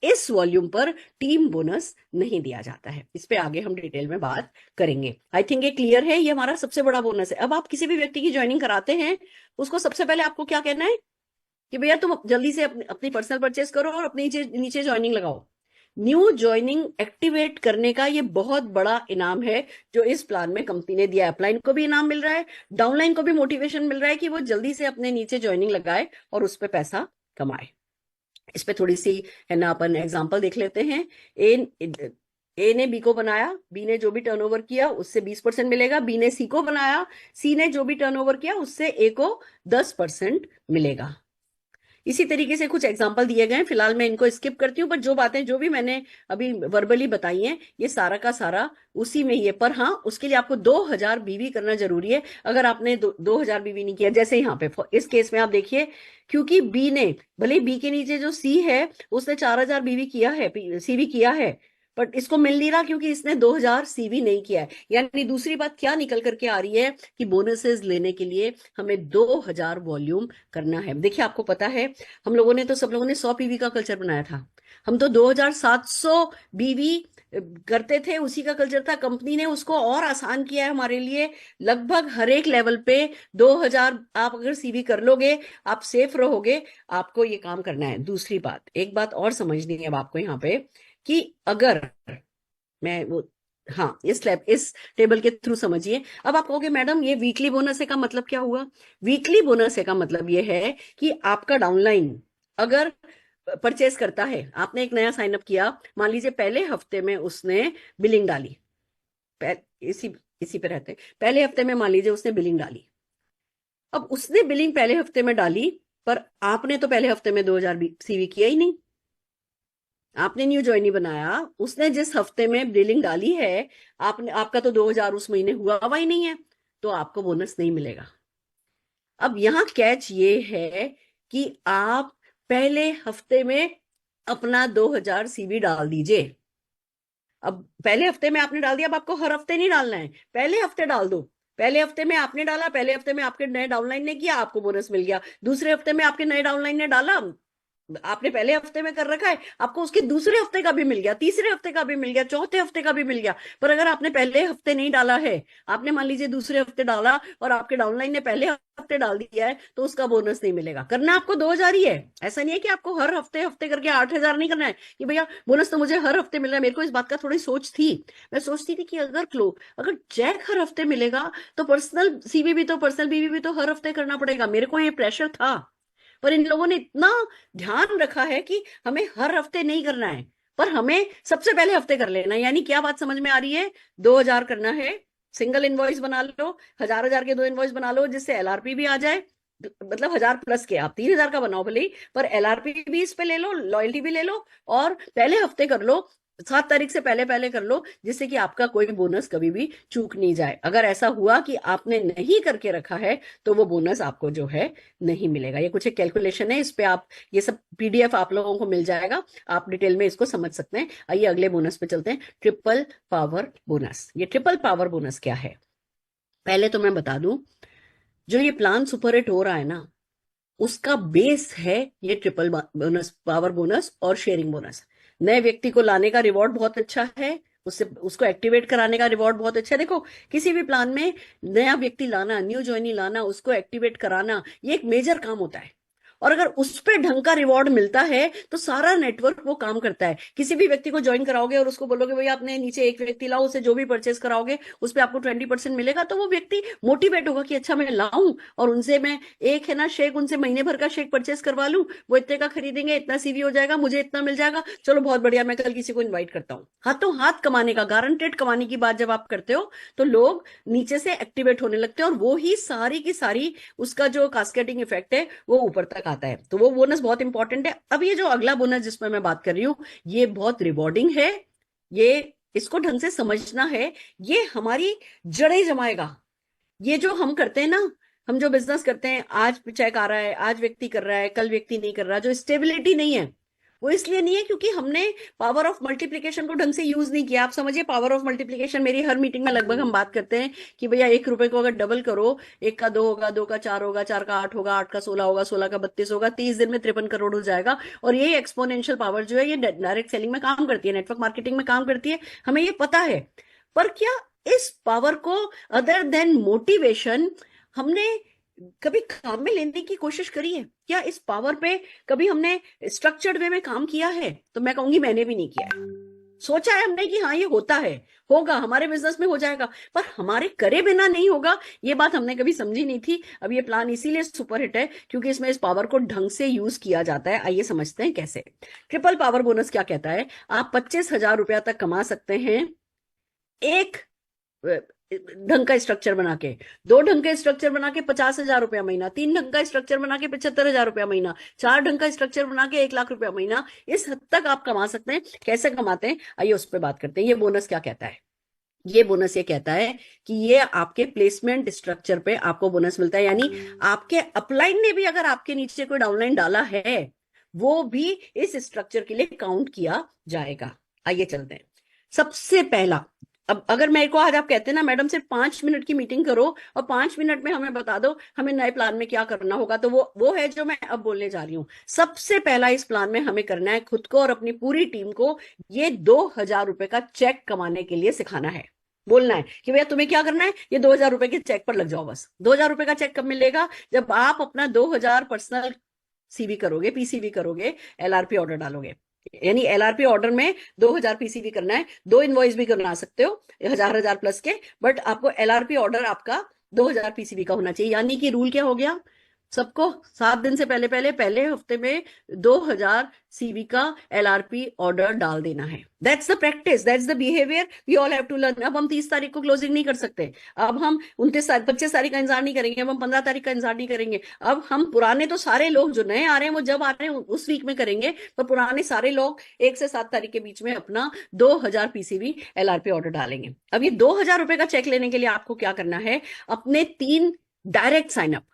इस वॉल्यूम पर टीम बोनस नहीं दिया जाता है। इस पे आगे हम डिटेल में बात करेंगे। आई थिंक ये क्लियर है, ये हमारा सबसे बड़ा बोनस है। अब आप किसी भी व्यक्ति की ज्वाइनिंग कराते हैं, उसको सबसे पहले आपको क्या कहना है कि भैया तुम जल्दी से अपनी पर्सनल परचेस करो और अपने नीचे नीचे ज्वाइनिंग लगाओ। न्यू ज्वाइनिंग एक्टिवेट करने का ये बहुत बड़ा इनाम है जो इस प्लान में कंपनी ने दिया है। अपलाइन को भी इनाम मिल रहा है, डाउनलाइन को भी मोटिवेशन मिल रहा है कि वो जल्दी से अपने नीचे ज्वाइनिंग लगाए और उस पर पैसा कमाए। इस पे थोड़ी सी है ना अपन एग्जांपल देख लेते हैं। ए ने बी को बनाया, बी ने जो भी टर्नओवर किया उससे 20% मिलेगा। बी ने सी को बनाया, सी ने जो भी टर्नओवर किया उससे ए को 10% मिलेगा। इसी तरीके से कुछ एग्जाम्पल दिए गए हैं, फिलहाल मैं इनको स्किप करती हूँ, पर जो बातें जो भी मैंने अभी वर्बली बताई हैं ये सारा का सारा उसी में ही है। पर हाँ, उसके लिए आपको 2000 बीवी करना जरूरी है। अगर आपने 2000 बीवी नहीं किया, जैसे यहाँ पे इस केस में आप देखिए, क्योंकि बी ने, भले बी के नीचे जो सी है उसने 4000 बीवी किया है, सीवी किया है, बट इसको मिल नहीं रहा क्योंकि इसने 2000 सीवी नहीं किया है। यानी दूसरी बात क्या निकल करके आ रही है कि बोनसेस लेने के लिए हमें 2000 वॉल्यूम करना है। देखिए आपको पता है, हम लोगों ने तो, सब लोगों ने 100 पीवी का कल्चर बनाया था। हम तो 2700 बीवी करते थे, उसी का कल्चर था। कंपनी ने उसको और आसान किया है हमारे लिए। लगभग हर एक लेवल पे 2000 आप अगर सीवी कर लोगे, आप सेफ रहोगे। आपको ये काम करना है। दूसरी बात, एक बात और समझनी है अब आपको यहाँ पे, कि अगर मैं वो, हाँ, इस टेबल के थ्रू समझिए। अब आप कहोगे मैडम ये वीकली बोनस है का मतलब क्या हुआ? वीकली बोनस है का मतलब ये है कि आपका डाउनलाइन अगर परचेस करता है, आपने एक नया साइन अप किया, मान लीजिए पहले हफ्ते में उसने बिलिंग डाली, इसी इसी पे रहते हैं, पहले हफ्ते में मान लीजिए उसने बिलिंग डाली। अब उसने बिलिंग पहले हफ्ते में डाली, पर आपने तो पहले हफ्ते में 2000 सीवी किया ही नहीं, आपने न्यू ज्वाइनी बनाया, उसने जिस हफ्ते में बिलिंग डाली है, आपने, आपका तो 2000 उस महीने हुआ ही नहीं है, तो आपको बोनस नहीं मिलेगा। अब यहां कैच ये है कि आप पहले हफ्ते में अपना 2000 सीवी डाल दीजिए। अब पहले हफ्ते में आपने डाल दिया, अब आपको हर हफ्ते नहीं डालना है, पहले हफ्ते डाल दो। पहले हफ्ते में आपने डाला, पहले हफ्ते में आपके नए डाउनलाइन ने किया, आपको बोनस मिल गया। दूसरे हफ्ते में आपके नए डाउनलाइन ने डाला, आपने पहले हफ्ते में कर रखा है, आपको उसके दूसरे हफ्ते का भी मिल गया, तीसरे हफ्ते का भी मिल गया, चौथे हफ्ते का भी मिल गया। पर अगर आपने पहले हफ्ते नहीं डाला है, आपने मान लीजिए दूसरे हफ्ते डाला और आपके डाउनलाइन ने पहले हफ्ते डाल दिया है, तो उसका बोनस नहीं मिलेगा। करना आपको 2000 ही है। ऐसा नहीं है कि आपको हर हफ्ते हफ्ते करके 8000 नहीं करना है कि भैया बोनस तो मुझे हर हफ्ते मिल रहा है। मेरे को इस बात का थोड़ी सोच थी, मैं सोचती थी कि अगर चेक हर हफ्ते मिलेगा तो पर्सनल सीवी भी तो, पर्सनल बीवी भी तो हर हफ्ते करना पड़ेगा। मेरे को ये प्रेशर था, पर इन लोगों ने इतना ध्यान रखा है कि हमें हर हफ्ते नहीं करना है, पर हमें सबसे पहले हफ्ते कर लेना है। यानी क्या बात समझ में आ रही है? 2000 करना है, सिंगल इनवॉइस बना लो, 1000 के 2 इनवॉइस बना लो, जिससे एलआरपी भी आ जाए। मतलब 1000 प्लस के, आप 3000 का बनाओ भले ही, पर एलआरपी भी इस पे ले लो, लॉयल्टी भी ले लो, और पहले हफ्ते कर लो। 7 तारीख से पहले पहले कर लो, जिससे कि आपका कोई बोनस कभी भी चूक नहीं जाए। अगर ऐसा हुआ कि आपने नहीं करके रखा है तो वो बोनस आपको जो है नहीं मिलेगा। ये कुछ एक कैलकुलेशन है, इस पे आप ये सब पीडीएफ आप लोगों को मिल जाएगा, आप डिटेल में इसको समझ सकते हैं। आइए अगले बोनस पे चलते हैं, ट्रिपल पावर बोनस। ये ट्रिपल पावर बोनस क्या है, पहले तो मैं बता दूं, जो ये प्लान सुपर हिट हो रहा है ना, उसका बेस है ये ट्रिपल बोनस, पावर बोनस और शेयरिंग बोनस। नए व्यक्ति को लाने का रिवॉर्ड बहुत अच्छा है, उससे उसको एक्टिवेट कराने का रिवॉर्ड बहुत अच्छा है। देखो, किसी भी प्लान में नया व्यक्ति लाना, न्यू ज्वाइनी लाना, उसको एक्टिवेट कराना, ये एक मेजर काम होता है। और अगर उस पे ढंग का रिवॉर्ड मिलता है तो सारा नेटवर्क वो काम करता है। किसी भी व्यक्ति को ज्वाइन कराओगे और उसको बोलोगे भैया आपने नीचे एक व्यक्ति लाओ, उसे जो भी परचेस कराओगे उस पर आपको 20% मिलेगा, तो वो व्यक्ति मोटिवेट होगा कि अच्छा मैं लाऊं और उनसे मैं एक है ना शेक, उनसे महीने भर का शेक परचेस करवा लूं, वो इतने का खरीदेंगे, इतना सीवी हो जाएगा, मुझे इतना मिल जाएगा, चलो बहुत बढ़िया, मैं कल किसी को इन्वाइट करता हूँ। हाथों हाथ कमाने का, गारंटेड कमाने की बात जब आप करते हो तो लोग नीचे से एक्टिवेट होने लगते हैं, और वो ही सारी की सारी उसका जो कास्केडिंग इफेक्ट है वो ऊपर तक आता है। तो वो बोनस बहुत इंपॉर्टेंट है। अब ये जो अगला बोनस जिसमें मैं बात कर रही हूँ, ये बहुत रिवॉर्डिंग है, ये इसको ढंग से समझना है, ये हमारी जड़ें जमाएगा। ये जो हम करते हैं ना, हम जो बिजनेस करते हैं, आज चेक आ रहा है, आज व्यक्ति कर रहा है, कल व्यक्ति नहीं कर रहा, जो स्टेबिलिटी नहीं है वो इसलिए नहीं है क्योंकि हमने पावर ऑफ मल्टीप्लिकेशन को ढंग से यूज नहीं किया। आप समझिए, पावर ऑफ मल्टीप्लिकेशन, मेरी हर मीटिंग में लगभग हम बात करते हैं कि भैया 1 रुपए को अगर डबल करो, 1 का 2 होगा, 2 का 4 होगा, 4 का 8 होगा, 8 का 16 होगा, 16 का 32 होगा, 30 दिन में 53 करोड़ हो जाएगा। और ये एक्सपोनेंशियल पावर जो है ये डायरेक्ट सेलिंग में काम करती है, नेटवर्क मार्केटिंग में काम करती है, हमें ये पता है। पर क्या इस पावर को, अदर देन मोटिवेशन, हमने कभी काम में लेने की कोशिश करी है क्या? इस पावर पे कभी हमने स्ट्रक्चर्ड वे में काम किया है? तो मैं कहूंगी मैंने भी नहीं किया है। सोचा है हमने कि हाँ ये होता है, होगा हमारे बिजनेस में हो जाएगा, पर हमारे करे बिना नहीं होगा, ये बात हमने कभी समझी नहीं थी। अब ये प्लान इसीलिए सुपर हिट है क्योंकि इसमें इस पावर को ढंग से यूज किया जाता है। आइए समझते हैं कैसे। ट्रिपल पावर बोनस क्या कहता है, आप 25,000 रुपया तक कमा सकते हैं एक ढंग का स्ट्रक्चर बना के, 2 ढंग का स्ट्रक्चर बना के 50,000 रुपया महीना, 3 ढंग का स्ट्रक्चर बना के 75,000 रुपया महीना, 4 ढंग का स्ट्रक्चर बना के 1 लाख रुपया महीना। इस हद तक आप कमा सकते हैं। कैसे कमाते हैं आइए उस पर बात करते हैं। ये बोनस क्या कहता है, ये बोनस ये कहता है कि ये आपके प्लेसमेंट स्ट्रक्चर पे आपको बोनस मिलता है, यानी आपके अपलाइन ने भी अगर आपके नीचे कोई डाउनलाइन डाला है वो भी इस स्ट्रक्चर के लिए काउंट किया जाएगा। आइए चलते हैं। सबसे पहला, अब अगर मेरे को आज आप कहते हैं ना मैडम सिर्फ 5 मिनट की मीटिंग करो और 5 मिनट में हमें बता दो हमें नए प्लान में क्या करना होगा, तो वो है जो मैं अब बोलने जा रही हूँ। सबसे पहला इस प्लान में हमें करना है खुद को और अपनी पूरी टीम को ये 2,000 रुपए का चेक कमाने के लिए सिखाना है। बोलना है कि भैया तुम्हें क्या करना है, ये 2,000 रुपए के चेक पर लग जाओ बस। 2,000 रुपए का चेक कब मिलेगा, जब आप अपना 2,000 पर्सनल सीवी करोगे, पीसीवी करोगे, एलआरपी ऑर्डर डालोगे। यानी एलआरपी ऑर्डर में 2,000 पीसीवी करना है, 2 इनवॉइस भी बना सकते हो 1,000 प्लस के, बट आपको एलआरपी ऑर्डर आपका 2,000 पीसीवी का होना चाहिए। यानी कि रूल क्या हो गया, सबको 7 दिन से पहले पहले पहले हफ्ते में 2,000 सीवी का एलआरपी ऑर्डर डाल देना है। That's the practice, that's the behaviour we all have to learn. अब हम 30 तारीख को क्लोजिंग नहीं कर सकते, अब हम 25 तारीख का इंतजार नहीं करेंगे, अब हम 15 तारीख का इंतजार नहीं करेंगे। अब हम पुराने तो सारे लोग जो नए आ रहे हैं वो जब आ रहे हैं उस वीक में करेंगे, पर पुराने सारे लोग 1 से 7 तारीख के बीच में अपना 2,000 पीसीवी एलआरपी ऑर्डर डालेंगे। अब ये 2,000 रुपए का चेक लेने के लिए आपको क्या करना है, अपने 3 डायरेक्ट साइनअप,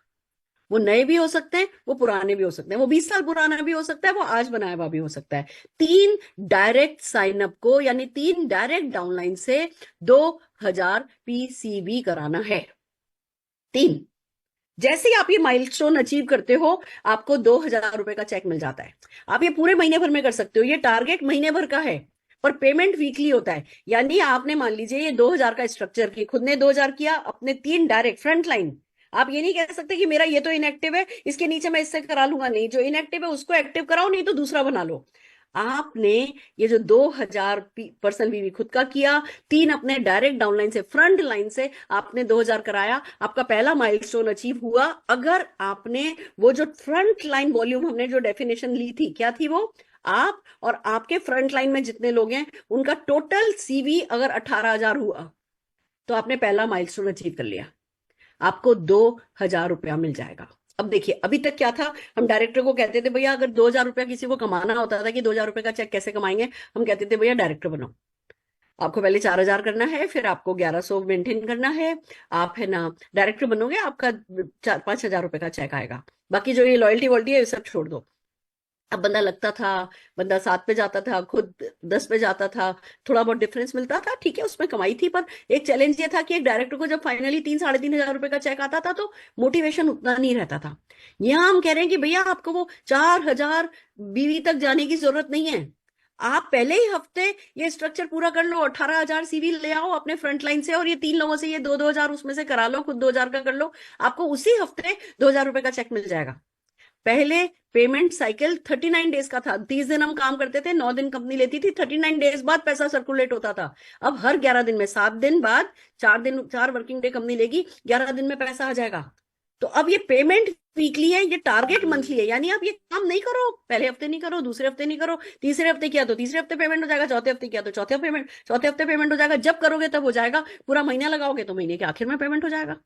वो नए भी हो सकते हैं, वो पुराने भी हो सकते हैं, वो 20 साल पुराना भी हो सकता है, वो आज बनाया हुआ भी हो सकता है। 3 डायरेक्ट साइनअप को, यानी 3 डायरेक्ट डाउनलाइन से 2,000 पीसीबी कराना है। 3, जैसे ही आप ये माइलस्टोन अचीव करते हो आपको 2,000 रुपए का चेक मिल जाता है। आप ये पूरे महीने भर में कर सकते हो, ये टारगेट महीने भर का है, पर पेमेंट वीकली होता है। यानी आपने मान लीजिए ये 2,000 का स्ट्रक्चर की, खुद ने 2,000 किया, अपने 3 डायरेक्ट फ्रंट लाइन। आप ये नहीं कह सकते कि मेरा ये तो इनएक्टिव है इसके नीचे मैं इससे करा लूंगा, नहीं, जो इनएक्टिव है उसको एक्टिव कराओ, नहीं तो दूसरा बना लो। आपने ये जो 2,000 पर्सनल वीवी खुद का किया, 3 अपने डायरेक्ट डाउनलाइन से, फ्रंट लाइन से आपने 2,000 कराया, आपका पहला माइलस्टोन अचीव हुआ। अगर आपने वो जो फ्रंट लाइन वॉल्यूम, हमने जो डेफिनेशन ली थी, क्या थी वो, आप और आपके फ्रंट लाइन में जितने लोग हैं उनका टोटल सीवी अगर 18,000 हुआ तो आपने पहला माइलस्टोन अचीव कर लिया, आपको 2,000 रुपया मिल जाएगा। अब देखिए, अभी तक क्या था, हम डायरेक्टर को कहते थे भैया अगर 2,000 रुपया किसी को कमाना होता था कि 2,000 रुपए का चेक कैसे कमाएंगे, हम कहते थे भैया डायरेक्टर बनो, आपको पहले 4,000 करना है, फिर आपको 1,100 मेंटेन करना है, आप है ना डायरेक्टर बनोगे, आपका 4-5 हजार रुपए का चेक आएगा, बाकी जो ये लॉयल्टी वॉल्टी है ये सब छोड़ दो। अब बंदा लगता था, बंदा 7 पे जाता था, खुद 10 पे जाता था, थोड़ा बहुत डिफरेंस मिलता था, ठीक है उसमें कमाई थी, पर एक चैलेंज ये था कि एक डायरेक्टर को जब फाइनली 3-3,500 रुपए का चेक आता था तो मोटिवेशन उतना नहीं रहता था। यहाँ हम कह रहे हैं कि भैया आपको वो 4,000 बीवी तक जाने की जरूरत नहीं है, आप पहले ही हफ्ते ये स्ट्रक्चर पूरा कर लो, 18,000 सीवी ले आओ अपने फ्रंट लाइन से, और ये 3 लोगों से ये 2-2 हजार उसमें से करा लो, खुद 2,000 का कर लो, आपको उसी हफ्ते 2,000 रुपए का चेक मिल जाएगा। पहले पेमेंट साइकिल 39 डेज का था, 30 दिन हम काम करते थे, 9 दिन कंपनी लेती थी, 39 डेज बाद पैसा सर्कुलेट होता था। अब हर 11 दिन में, 7 दिन बाद, 4 दिन, 4 वर्किंग डे कंपनी लेगी, 11 दिन में पैसा आ जाएगा। तो अब ये पेमेंट वीकली है, ये टारगेट मंथली है, यानी आप ये काम नहीं करो, पहले हफ्ते नहीं करो, दूसरे हफ्ते नहीं करो, तीसरे हफ्ते किया तो तीसरे हफ्ते पेमेंट हो जाएगा, चौथे हफ्ते किया तो चौथे हफ्ते पेमेंट हो जाएगा, जब करोगे तब हो जाएगा, पूरा महीना लगाओगे तो महीने के आखिर में पेमेंट हो जाएगा।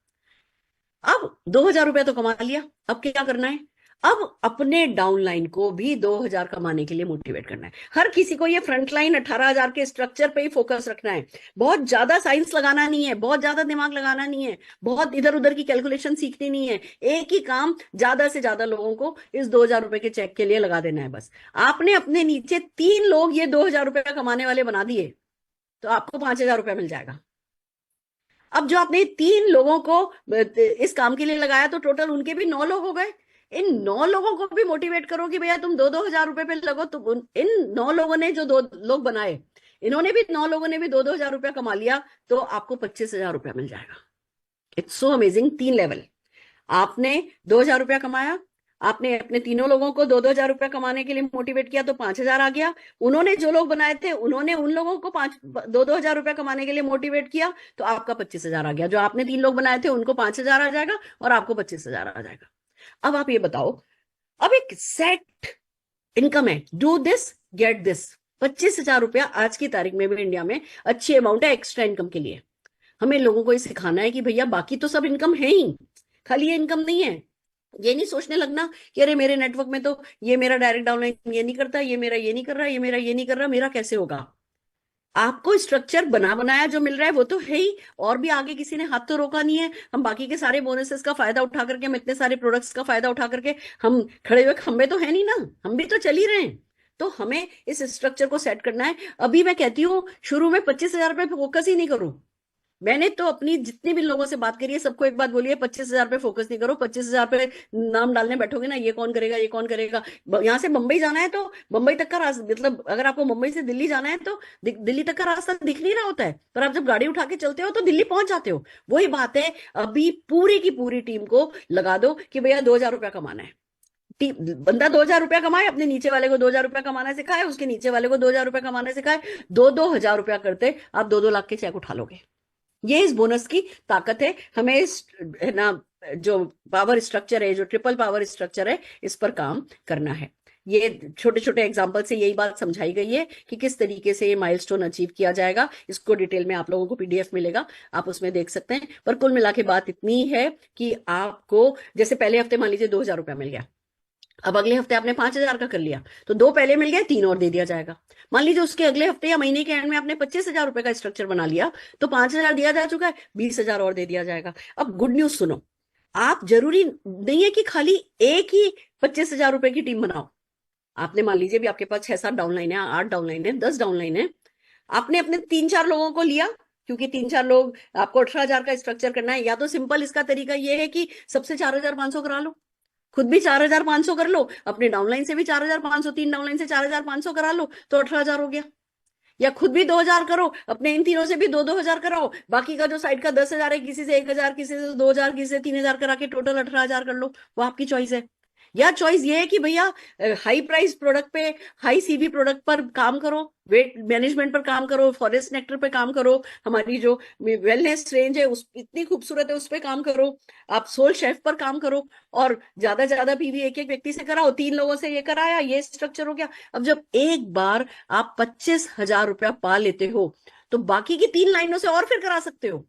अब 2,000 रुपया तो कमा लिया, अब क्या करना है, अब अपने डाउनलाइन को भी 2,000 कमाने के लिए मोटिवेट करना है। हर किसी को ये फ्रंटलाइन 18,000 के स्ट्रक्चर पे ही फोकस रखना है, बहुत ज्यादा साइंस लगाना नहीं है, बहुत ज्यादा दिमाग लगाना नहीं है, बहुत इधर उधर की कैलकुलेशन सीखनी नहीं है, एक ही काम ज्यादा से ज्यादा लोगों को इस 2,000 रुपए के चेक के लिए लगा देना है बस। आपने अपने नीचे 3 लोग ये 2,000 रुपया कमाने वाले बना दिए तो आपको 5,000 रुपया मिल जाएगा। अब जो आपने 3 लोगों को इस काम के लिए लगाया तो टोटल उनके भी 9 लोग हो गए। इन 9 लोगों को भी मोटिवेट करो कि भैया तुम 2-2 हजार रुपए पे लगो, तो इन 9 लोगों ने जो 2 लोग बनाए, इन्होंने भी 9 लोगों ने भी 2-2 हजार रुपया कमा लिया, तो आपको 25,000 रुपया मिल जाएगा। It's so amazing. 3 लेवल, आपने 2,000 रुपया कमाया, आपने अपने 3 लोगों को 2-2 हजार रुपया कमाने के लिए मोटिवेट किया तो 5,000 आ गया, उन्होंने जो लोग बनाए थे उन्होंने उन लोगों को 2-2 हजार रुपया कमाने के लिए मोटिवेट किया तो आपका 25,000 आ गया, जो आपने 3 लोग बनाए थे उनको 5,000 आ जाएगा और आपको 25,000 आ जाएगा। अब आप ये बताओ, अब एक सेट इनकम है, डू दिस गेट दिस, 25,000 रुपया आज की तारीख में भी इंडिया में अच्छी अमाउंट है एक्स्ट्रा इनकम के लिए। हमें लोगों को ये सिखाना है कि भैया बाकी तो सब इनकम है ही, खाली ये इनकम नहीं है। ये नहीं सोचने लगना कि अरे मेरे नेटवर्क में तो ये मेरा डायरेक्ट डाउनलाइन ये नहीं करता, ये मेरा ये नहीं कर रहा, ये मेरा ये नहीं कर रहा, मेरा कैसे होगा। आपको स्ट्रक्चर बना बनाया जो मिल रहा है वो तो है ही, और भी आगे किसी ने हाथ तो रोका नहीं है। हम बाकी के सारे बोनसेस का फायदा उठा करके, हम इतने सारे प्रोडक्ट्स का फायदा उठा करके हम खड़े हुए खंबे तो है नहीं ना, हम भी तो चल ही रहे हैं। तो हमें इस स्ट्रक्चर को सेट करना है। अभी मैं कहती हूँ शुरू में 25,000 पे फोकस ही नहीं करूं। मैंने तो अपनी जितनी भी लोगों से बात करी है सबको एक बात बोली है, 25,000 पे फोकस नहीं करो। 25,000 पे नाम डालने बैठोगे ना, ये कौन करेगा, ये कौन करेगा। यहाँ से मुंबई जाना है तो मुंबई तक का रास्ता, मतलब अगर आपको मुंबई से दिल्ली जाना है तो दिल्ली तक का रास्ता दिख नहीं रहा होता है, पर आप जब गाड़ी उठा के चलते हो तो दिल्ली पहुंच जाते हो। वही बात है, अभी पूरी की पूरी टीम को लगा दो कि भैया 2,000 रुपया कमाना है। बंदा 2,000 रुपया कमाए, अपने नीचे वाले को 2,000 रुपया कमाना सिखाए, उसके नीचे वाले को 2,000 रुपया कमाना सिखाए, 2-2 हजार रुपया करते आप 2-2 लाख के चेक उठा लोगे। ये इस बोनस की ताकत है। हमें इस है ना जो पावर स्ट्रक्चर है, जो ट्रिपल पावर स्ट्रक्चर है, इस पर काम करना है। ये छोटे छोटे एग्जाम्पल से यही बात समझाई गई है कि किस तरीके से ये माइलस्टोन अचीव किया जाएगा। इसको डिटेल में आप लोगों को पीडीएफ मिलेगा, आप उसमें देख सकते हैं। पर कुल मिला के बात इतनी है कि आपको जैसे पहले हफ्ते मान लीजिए 2,000 रुपया मिल गया, अब अगले हफ्ते आपने 5,000 का कर लिया तो 2 पहले मिल गए, 3 और दे दिया जाएगा। मान लीजिए उसके अगले हफ्ते या महीने के एंड में आपने 25,000 रुपए का स्ट्रक्चर बना लिया तो 5,000 दिया जा चुका है, 20,000 और दे दिया जाएगा। अब गुड न्यूज सुनो, आप जरूरी नहीं है कि खाली एक ही 25,000 रुपए की टीम बनाओ। आपने मान लीजिए भी आपके पास 6-7 डाउनलाइन है, 8 डाउनलाइन है, 10 डाउनलाइन है, आपने अपने 3-4 लोगों को लिया, क्योंकि 3-4 लोग आपको 18,000 का स्ट्रक्चर करना है। या तो सिंपल इसका तरीका ये है कि सबसे 4,500 करा लो, खुद भी 4,500 कर लो, अपने डाउनलाइन से भी 4,500, 3 डाउनलाइन से 4,500 करा लो तो 18,000 हो गया। या खुद भी 2,000 करो, अपने इन तीनों से भी 2-2 हजार कराओ, बाकी का जो साइड का 10,000 है, किसी से 1,000, किसी से 2,000, किसी से 3,000 करा के टोटल 18,000 कर लो, वो आपकी चॉइस है। या चॉइस ये है कि भैया हाई प्राइस प्रोडक्ट पे, हाई सीवी प्रोडक्ट पर काम करो, वेट मैनेजमेंट पर काम करो, फॉरेस्ट नेक्टर पे काम करो, हमारी जो वेलनेस रेंज है उस इतनी खूबसूरत है उस पर काम करो, आप सोल शेफ पर काम करो, और ज्यादा पीवी एक एक व्यक्ति से कराओ। 3 लोगों से ये कराया, ये स्ट्रक्चर हो गया। अब जब एक बार आप 25,000 रुपया पा लेते हो तो बाकी की 3 लाइनों से और फिर करा सकते हो।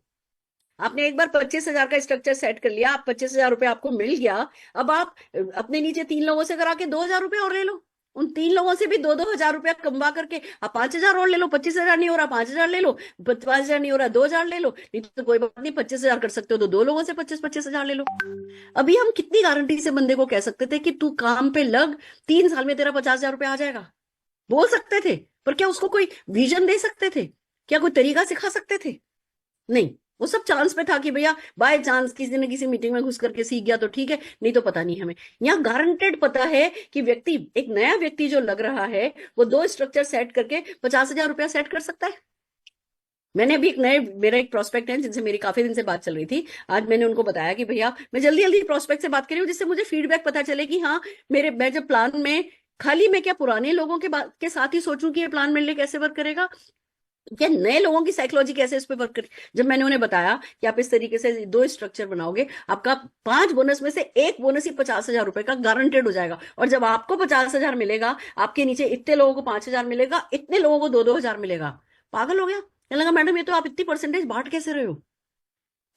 आपने एक बार 25,000 का स्ट्रक्चर सेट कर लिया, आप 25,000 रुपये आपको मिल गया। अब आप अपने नीचे 3 लोगों से करा के 2,000 रुपये और ले लो। उन 3 लोगों से भी 2-2 हजार रुपया कमा करके आप 5,000 और ले लो। 25,000 नहीं हो रहा, 5,000 ले लो। 5,000 नहीं हो रहा, 2,000 ले लो। नहीं तो कोई बात नहीं, 25,000 कर सकते हो तो 2 लोगों से 25-25,000 ले लो। अभी हम कितनी गारंटी से बंदे को कह सकते थे कि तू काम पे लग, 3 साल में तेरा 50,000 रुपया आ जाएगा? बोल सकते थे, पर क्या उसको कोई विजन दे सकते थे? क्या कोई तरीका सिखा सकते थे? नहीं। वो सब चांस पे था कि भैया बाय चांस किसी न किसी मीटिंग में घुस करके सीख गया तो ठीक है, नहीं तो पता नहीं हमें। यहाँ गारंटेड पता है कि व्यक्ति, एक नया व्यक्ति जो लग रहा है, वो 2 स्ट्रक्चर सेट करके 50,000 रुपया सेट कर सकता है। मैंने अभी मेरा एक प्रोस्पेक्ट है जिनसे मेरी काफी दिन से बात चल रही थी। आज मैंने उनको बताया कि भैया मैं जल्दी जल्दी प्रोस्पेक्ट से बात कर रही हूँ, जिससे मुझे फीडबैक पता चले कि हाँ, मैं जब प्लान में, खाली मैं क्या पुराने लोगों के बात के साथ ही सोचूं कि ये प्लान मेरे लिए कैसे वर्क करेगा, क्या नए लोगों की साइकोलॉजी कैसे इस पे वर्क करे। जब मैंने उन्हें बताया कि आप इस तरीके से 2 स्ट्रक्चर बनाओगे, आपका 5 बोनस में से एक बोनस ही 50,000 रुपए का गारंटेड हो जाएगा। और जब आपको 50,000 मिलेगा, आपके नीचे इतने लोगों को 5,000 मिलेगा, इतने लोगों को 2-2 हजार मिलेगा। पागल हो गया? कहने लगा मैडम ये तो आप इतनी परसेंटेज बांट कैसे रहे हो?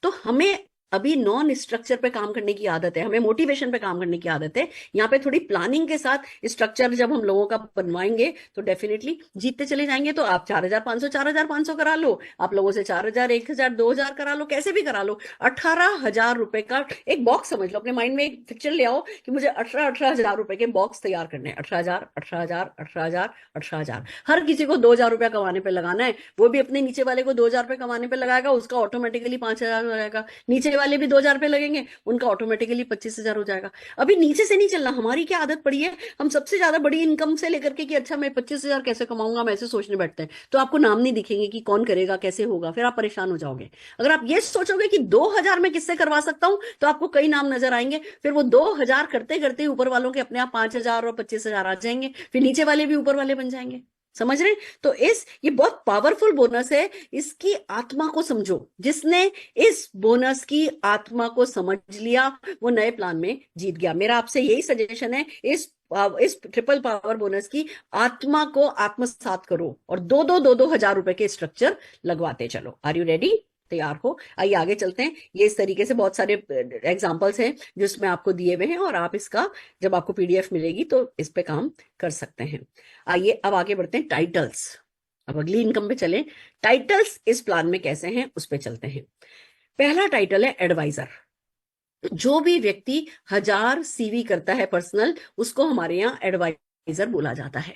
तो हमें अभी नॉन स्ट्रक्चर पे काम करने की आदत है, हमें मोटिवेशन पे काम करने की आदत है। यहाँ पे थोड़ी प्लानिंग के साथ स्ट्रक्चर जब हम लोगों का बनवाएंगे तो डेफिनेटली जीतते चले जाएंगे। तो आप 4,500 4,500 करा लो, आप लोगों से 4,000 1,000 2,000 करा लो, कैसे भी करा लो। 18,000 रुपए का एक बॉक्स समझ लो, अपने माइंड में एक पिक्चर ले आओ कि मुझे 18,000 रुपए के बॉक्स तैयार करने हैं। 18,000 18,000 18,000 18,000, हर किसी को 2,000 रुपया कमाने पे लगाना है। वो भी अपने नीचे वाले को 2,000 रुपये कमाने पे लगाएगा, उसका ऑटोमेटिकली 5,000 हो जाएगा। नीचे वाले भी 2,000 रुपये लगेंगे, उनका ऑटोमेटिकली 25,000 हो जाएगा। अभी नीचे से नहीं चलना। हमारी क्या आदत पड़ी है, हम सबसे ज्यादा बड़ी इनकम से लेकर के कि अच्छा मैं 25,000 कैसे कमाऊंगा, हम ऐसे सोचने बैठते हैं। तो आपको नाम नहीं दिखेंगे कि कौन करेगा, कैसे होगा, फिर आप परेशान हो जाओगे। अगर आप ये सोचोगे कि 2,000 में किससे करवा सकता हूं, तो आपको कई नाम नजर आएंगे। फिर वो 2,000 करते करते ऊपर वालों के अपने आप 5,000 और 25,000 आ जाएंगे, फिर नीचे वाले भी ऊपर वाले बन जाएंगे। समझ रहे हैं? तो ये बहुत पावरफुल बोनस है। इसकी आत्मा को समझो। जिसने इस बोनस की आत्मा को समझ लिया, वो नए प्लान में जीत गया। मेरा आपसे यही सजेशन है, इस ट्रिपल पावर बोनस की आत्मा को आत्मसात करो और 2-2 हजार रुपए के स्ट्रक्चर लगवाते चलो। Are you ready? तैयार हो? आइए आगे चलते हैं। ये इस तरीके से बहुत सारे एग्जाम्पल्स हैं जिसमें आपको दिए हुए हैं, और आप इसका जब आपको पीडीएफ मिलेगी तो इस पे काम कर सकते हैं। आइए अब आगे बढ़ते हैं। टाइटल्स, अब अगली इनकम पे चलें। टाइटल्स इस प्लान में कैसे हैं उस पे चलते हैं। पहला टाइटल है एडवाइजर। जो भी व्यक्ति 1,000 सीवी करता है पर्सनल, उसको हमारे यहाँ एडवाइजर बोला जाता है।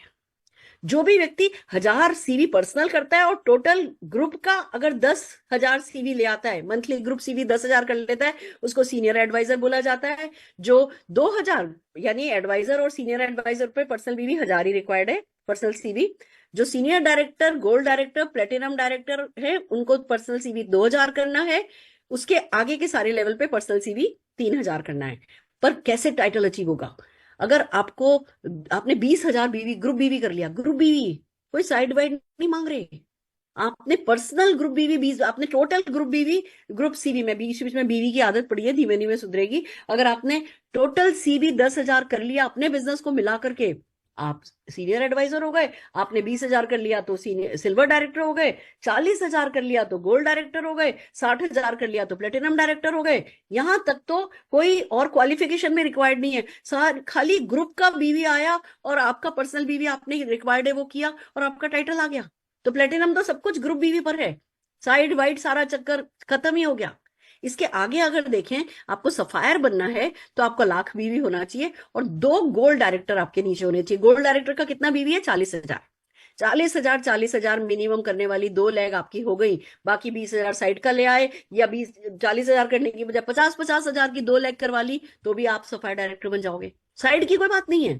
जो भी व्यक्ति 1,000 सीवी पर्सनल करता है और टोटल ग्रुप का अगर 10,000 सीवी ले आता है, मंथली ग्रुप सीवी 10,000 कर लेता है, उसको सीनियर एडवाइजर बोला जाता है। जो 2,000, यानी एडवाइजर और सीनियर एडवाइजर पे पर्सनल बीवी 1,000 ही रिक्वायर्ड है, पर्सनल सीवी। जो senior director, gold director, platinum director है, उनको पर्सनल सीवी 2,000 करना है। उसके आगे के सारे लेवल पे पर्सनल सीवी 3,000 करना है। पर कैसे टाइटल अचीव होगा? अगर आपने 20,000 बीवी, ग्रुप बीवी कर लिया, ग्रुप बीवी, कोई साइड वाइड नहीं मांग रहे। आपने पर्सनल ग्रुप बीवी 20, आपने टोटल ग्रुप बीवी, ग्रुप सीवी में बीच बीच में बीवी की आदत पड़ी है, धीमे धीमे सुधरेगी। अगर आपने टोटल सीवी 10,000 कर लिया अपने बिजनेस को मिला करके, आप सीनियर एडवाइजर हो गए। आपने 20,000 कर लिया तो सीनियर सिल्वर डायरेक्टर हो गए। 40,000 कर लिया तो गोल्ड डायरेक्टर हो गए। 60,000 कर लिया तो प्लेटिनम डायरेक्टर हो गए। यहां तक तो कोई और क्वालिफिकेशन में रिक्वायर्ड नहीं है, खाली ग्रुप का बीवी आया और आपका पर्सनल बीवी आपने रिक्वायर्ड है वो किया और आपका टाइटल आ गया। तो प्लेटिनम तो सब कुछ ग्रुप बीवी पर है, साइड वाइड सारा चक्कर खत्म ही हो गया। इसके आगे अगर देखें, आपको सफायर बनना है तो आपका 1,00,000 बीवी होना चाहिए और 2 गोल्ड डायरेक्टर आपके नीचे होने चाहिए। गोल्ड डायरेक्टर का कितना बीवी है? 40,000। 40,000 40,000 मिनिमम करने वाली 2 लैग आपकी हो गई। बाकी 20,000 साइड का ले आए, या 40,000 करने की बजाय 50,000 की 2 लैग करवा ली, तो भी आप सफायर डायरेक्टर बन जाओगे। साइड की कोई बात नहीं है,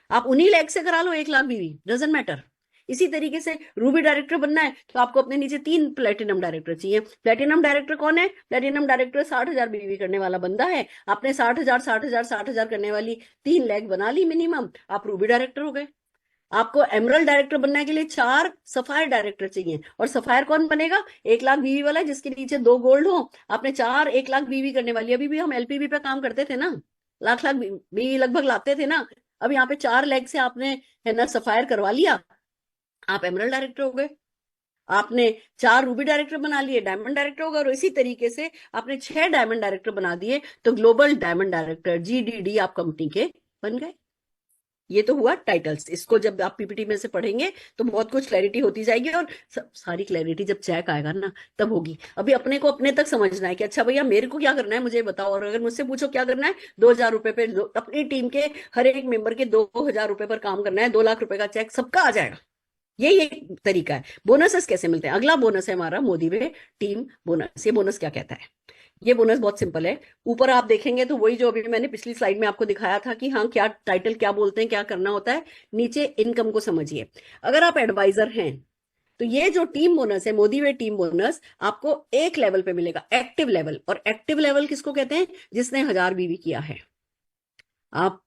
आप उन्हीं लैग से करा लो 1,00,000 बीवी, डजेंट मैटर। इसी तरीके से रूबी डायरेक्टर बनना है तो आपको अपने नीचे 3 प्लेटिनम डायरेक्टर चाहिए। प्लेटिनम डायरेक्टर कौन है? प्लेटिनम डायरेक्टर 60,000 बीवी करने वाला बंदा है। आपने 60,000 60,000 60,000 करने वाली 3 लैग बना ली मिनिमम, आप रूबी डायरेक्टर हो गए। आपको एमरल्ड डायरेक्टर बनने के लिए 4 सफायर डायरेक्टर चाहिए। और सफायर कौन बनेगा? 1,00,000 बीवी वाला जिसके नीचे 2 गोल्ड हो। आपने 4 1,00,000 बीवी करने वाली, अभी भी हम एलपीवी पे काम करते थे ना, लाख लाख बीवी लगभग लाते थे ना। अब यहाँ पे 4 लैग से आपने है ना सफायर करवा लिया, आप एमरल्ड डायरेक्टर हो गए। आपने 4 रूबी डायरेक्टर बना लिए, डायमंड डायरेक्टर होगा, और इसी तरीके से आपने 6 डायमंड डायरेक्टर बना दिए तो ग्लोबल डायमंड डायरेक्टर GDD आप कंपनी के बन गए। ये तो हुआ टाइटल्स। इसको जब आप पीपीटी में से पढ़ेंगे तो बहुत कुछ क्लैरिटी होती जाएगी, और सारी क्लैरिटी जब चेक आएगा ना तब होगी। अभी अपने को अपने तक समझना है कि अच्छा भैया मेरे को क्या करना है मुझे बताओ, और अगर मुझसे पूछो क्या करना है, 2,000 रुपए पे अपनी टीम के हर एक मेंबर के 2,000 रुपए पर काम करना है, 2 लाख रुपए का चेक सबका आ जाएगा। यही एक तरीका है। बोनसेस कैसे मिलते हैं, अगला बोनस है हमारा मोदी वे टीम बोनस। ये बोनस क्या कहता है? ये बोनस बहुत सिंपल है। ऊपर आप देखेंगे तो वही जो अभी मैंने पिछली स्लाइड में आपको दिखाया था कि हाँ क्या टाइटल क्या बोलते हैं, क्या करना होता है। नीचे इनकम को समझिए। अगर आप एडवाइजर हैं तो ये जो टीम बोनस है, मोदी वे टीम बोनस, आपको एक लेवल पे मिलेगा, एक्टिव लेवल। और एक्टिव लेवल किसको कहते हैं? जिसने 1,000 बीवी किया है। आप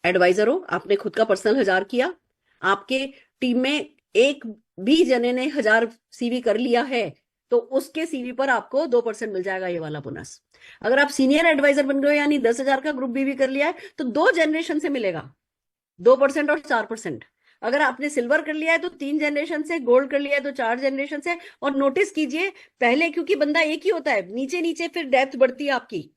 एडवाइजर हो, आपने खुद का पर्सनल 1,000 किया, आपके टीम में एक भी जने ने 1,000 CV कर लिया है तो उसके CV पर आपको 2% मिल जाएगा, ये वाला बोनस। अगर आप सीनियर एडवाइजर बन गए यानी 10,000 का ग्रुप बीवी कर लिया है तो 2 जनरेशन से मिलेगा, 2% और 4%। अगर आपने सिल्वर कर लिया है तो 3 जनरेशन से, गोल्ड कर लिया है तो 4 जनरेशन से। और नोटिस कीजिए, पहले क्योंकि बंदा एक ही होता है, नीचे नीचे फिर डेप्थ बढ़ती है आपकी,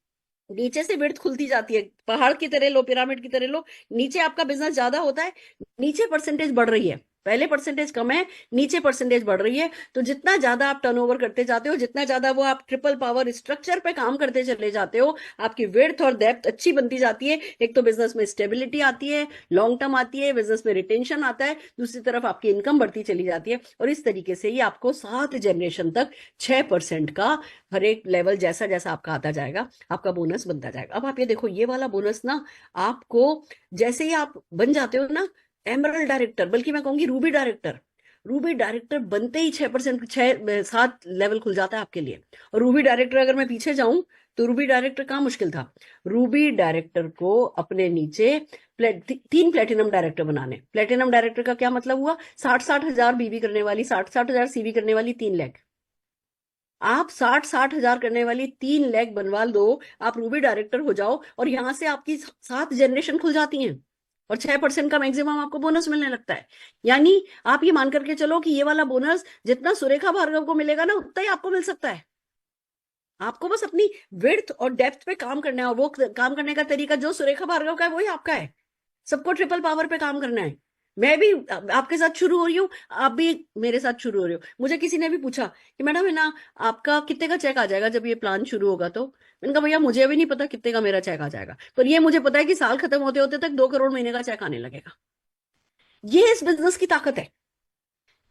नीचे से विड्थ खुलती जाती है, पहाड़ की तरह लो, पिरामिड की तरह लो। नीचे आपका बिजनेस ज्यादा होता है, नीचे परसेंटेज बढ़ रही है, पहले परसेंटेज कम है, नीचे परसेंटेज बढ़ रही है। तो जितना ज्यादा आप टर्नओवर करते जाते हो, जितना ज्यादा वो आप ट्रिपल पावर स्ट्रक्चर पे काम करते चले जाते हो, आपकी विड्थ और डेप्थ अच्छी बनती जाती है। एक तो बिजनेस में स्टेबिलिटी आती है, लॉन्ग टर्म आती है, बिजनेस में रिटेंशन आता है, दूसरी तरफ आपकी इनकम बढ़ती चली जाती है। और इस तरीके से ही आपको 7 जनरेशन तक 6% का हर एक लेवल जैसा जैसा आपका आता जाएगा आपका बोनस बनता जाएगा। अब आप ये देखो, ये वाला बोनस ना आपको जैसे ही आप बन जाते हो ना एमरल्ड डायरेक्टर, बल्कि मैं कहूंगी रूबी डायरेक्टर, रूबी डायरेक्टर बनते ही 6%, 6 7 लेवल खुल जाता है आपके लिए। और रूबी डायरेक्टर अगर मैं पीछे जाऊं तो रूबी डायरेक्टर कहाँ मुश्किल था? रूबी डायरेक्टर को अपने नीचे 3 प्लेटिनम डायरेक्टर बनाने। प्लेटिनम डायरेक्टर का क्या मतलब हुआ? 60-60 हजार बीवी करने वाली, 60-60 हजार CV करने वाली 3 लाख। आप 60-60 हजार करने वाली 3 लाख बनवा लो, आप रूबी डायरेक्टर हो जाओ, और यहां से आपकी 7 जनरेशन खुल जाती हैं, और 6% का मैक्सिमम आपको बोनस मिलने लगता है। यानी आप ये मान करके चलो कि ये वाला बोनस जितना सुरेखा भार्गव को मिलेगा ना उतना ही आपको मिल सकता है। आपको बस अपनी विड्थ और डेप्थ पे काम करना है, और वो काम करने का तरीका जो सुरेखा भार्गव का है वही आपका है। सबको ट्रिपल पावर पे काम करना है। मैं भी आपके साथ शुरू हो रही हूँ, आप भी मेरे साथ शुरू हो रहे हो। मुझे किसी ने भी पूछा कि मैडम है ना आपका कितने का चेक आ जाएगा जब ये प्लान शुरू होगा, तो मैंने कहा भैया मुझे भी नहीं पता कितने का मेरा चेक आ जाएगा, पर ये मुझे पता है कि साल खत्म होते होते तक 2 करोड़ महीने का चेक आने लगेगा। ये इस बिजनेस की ताकत है।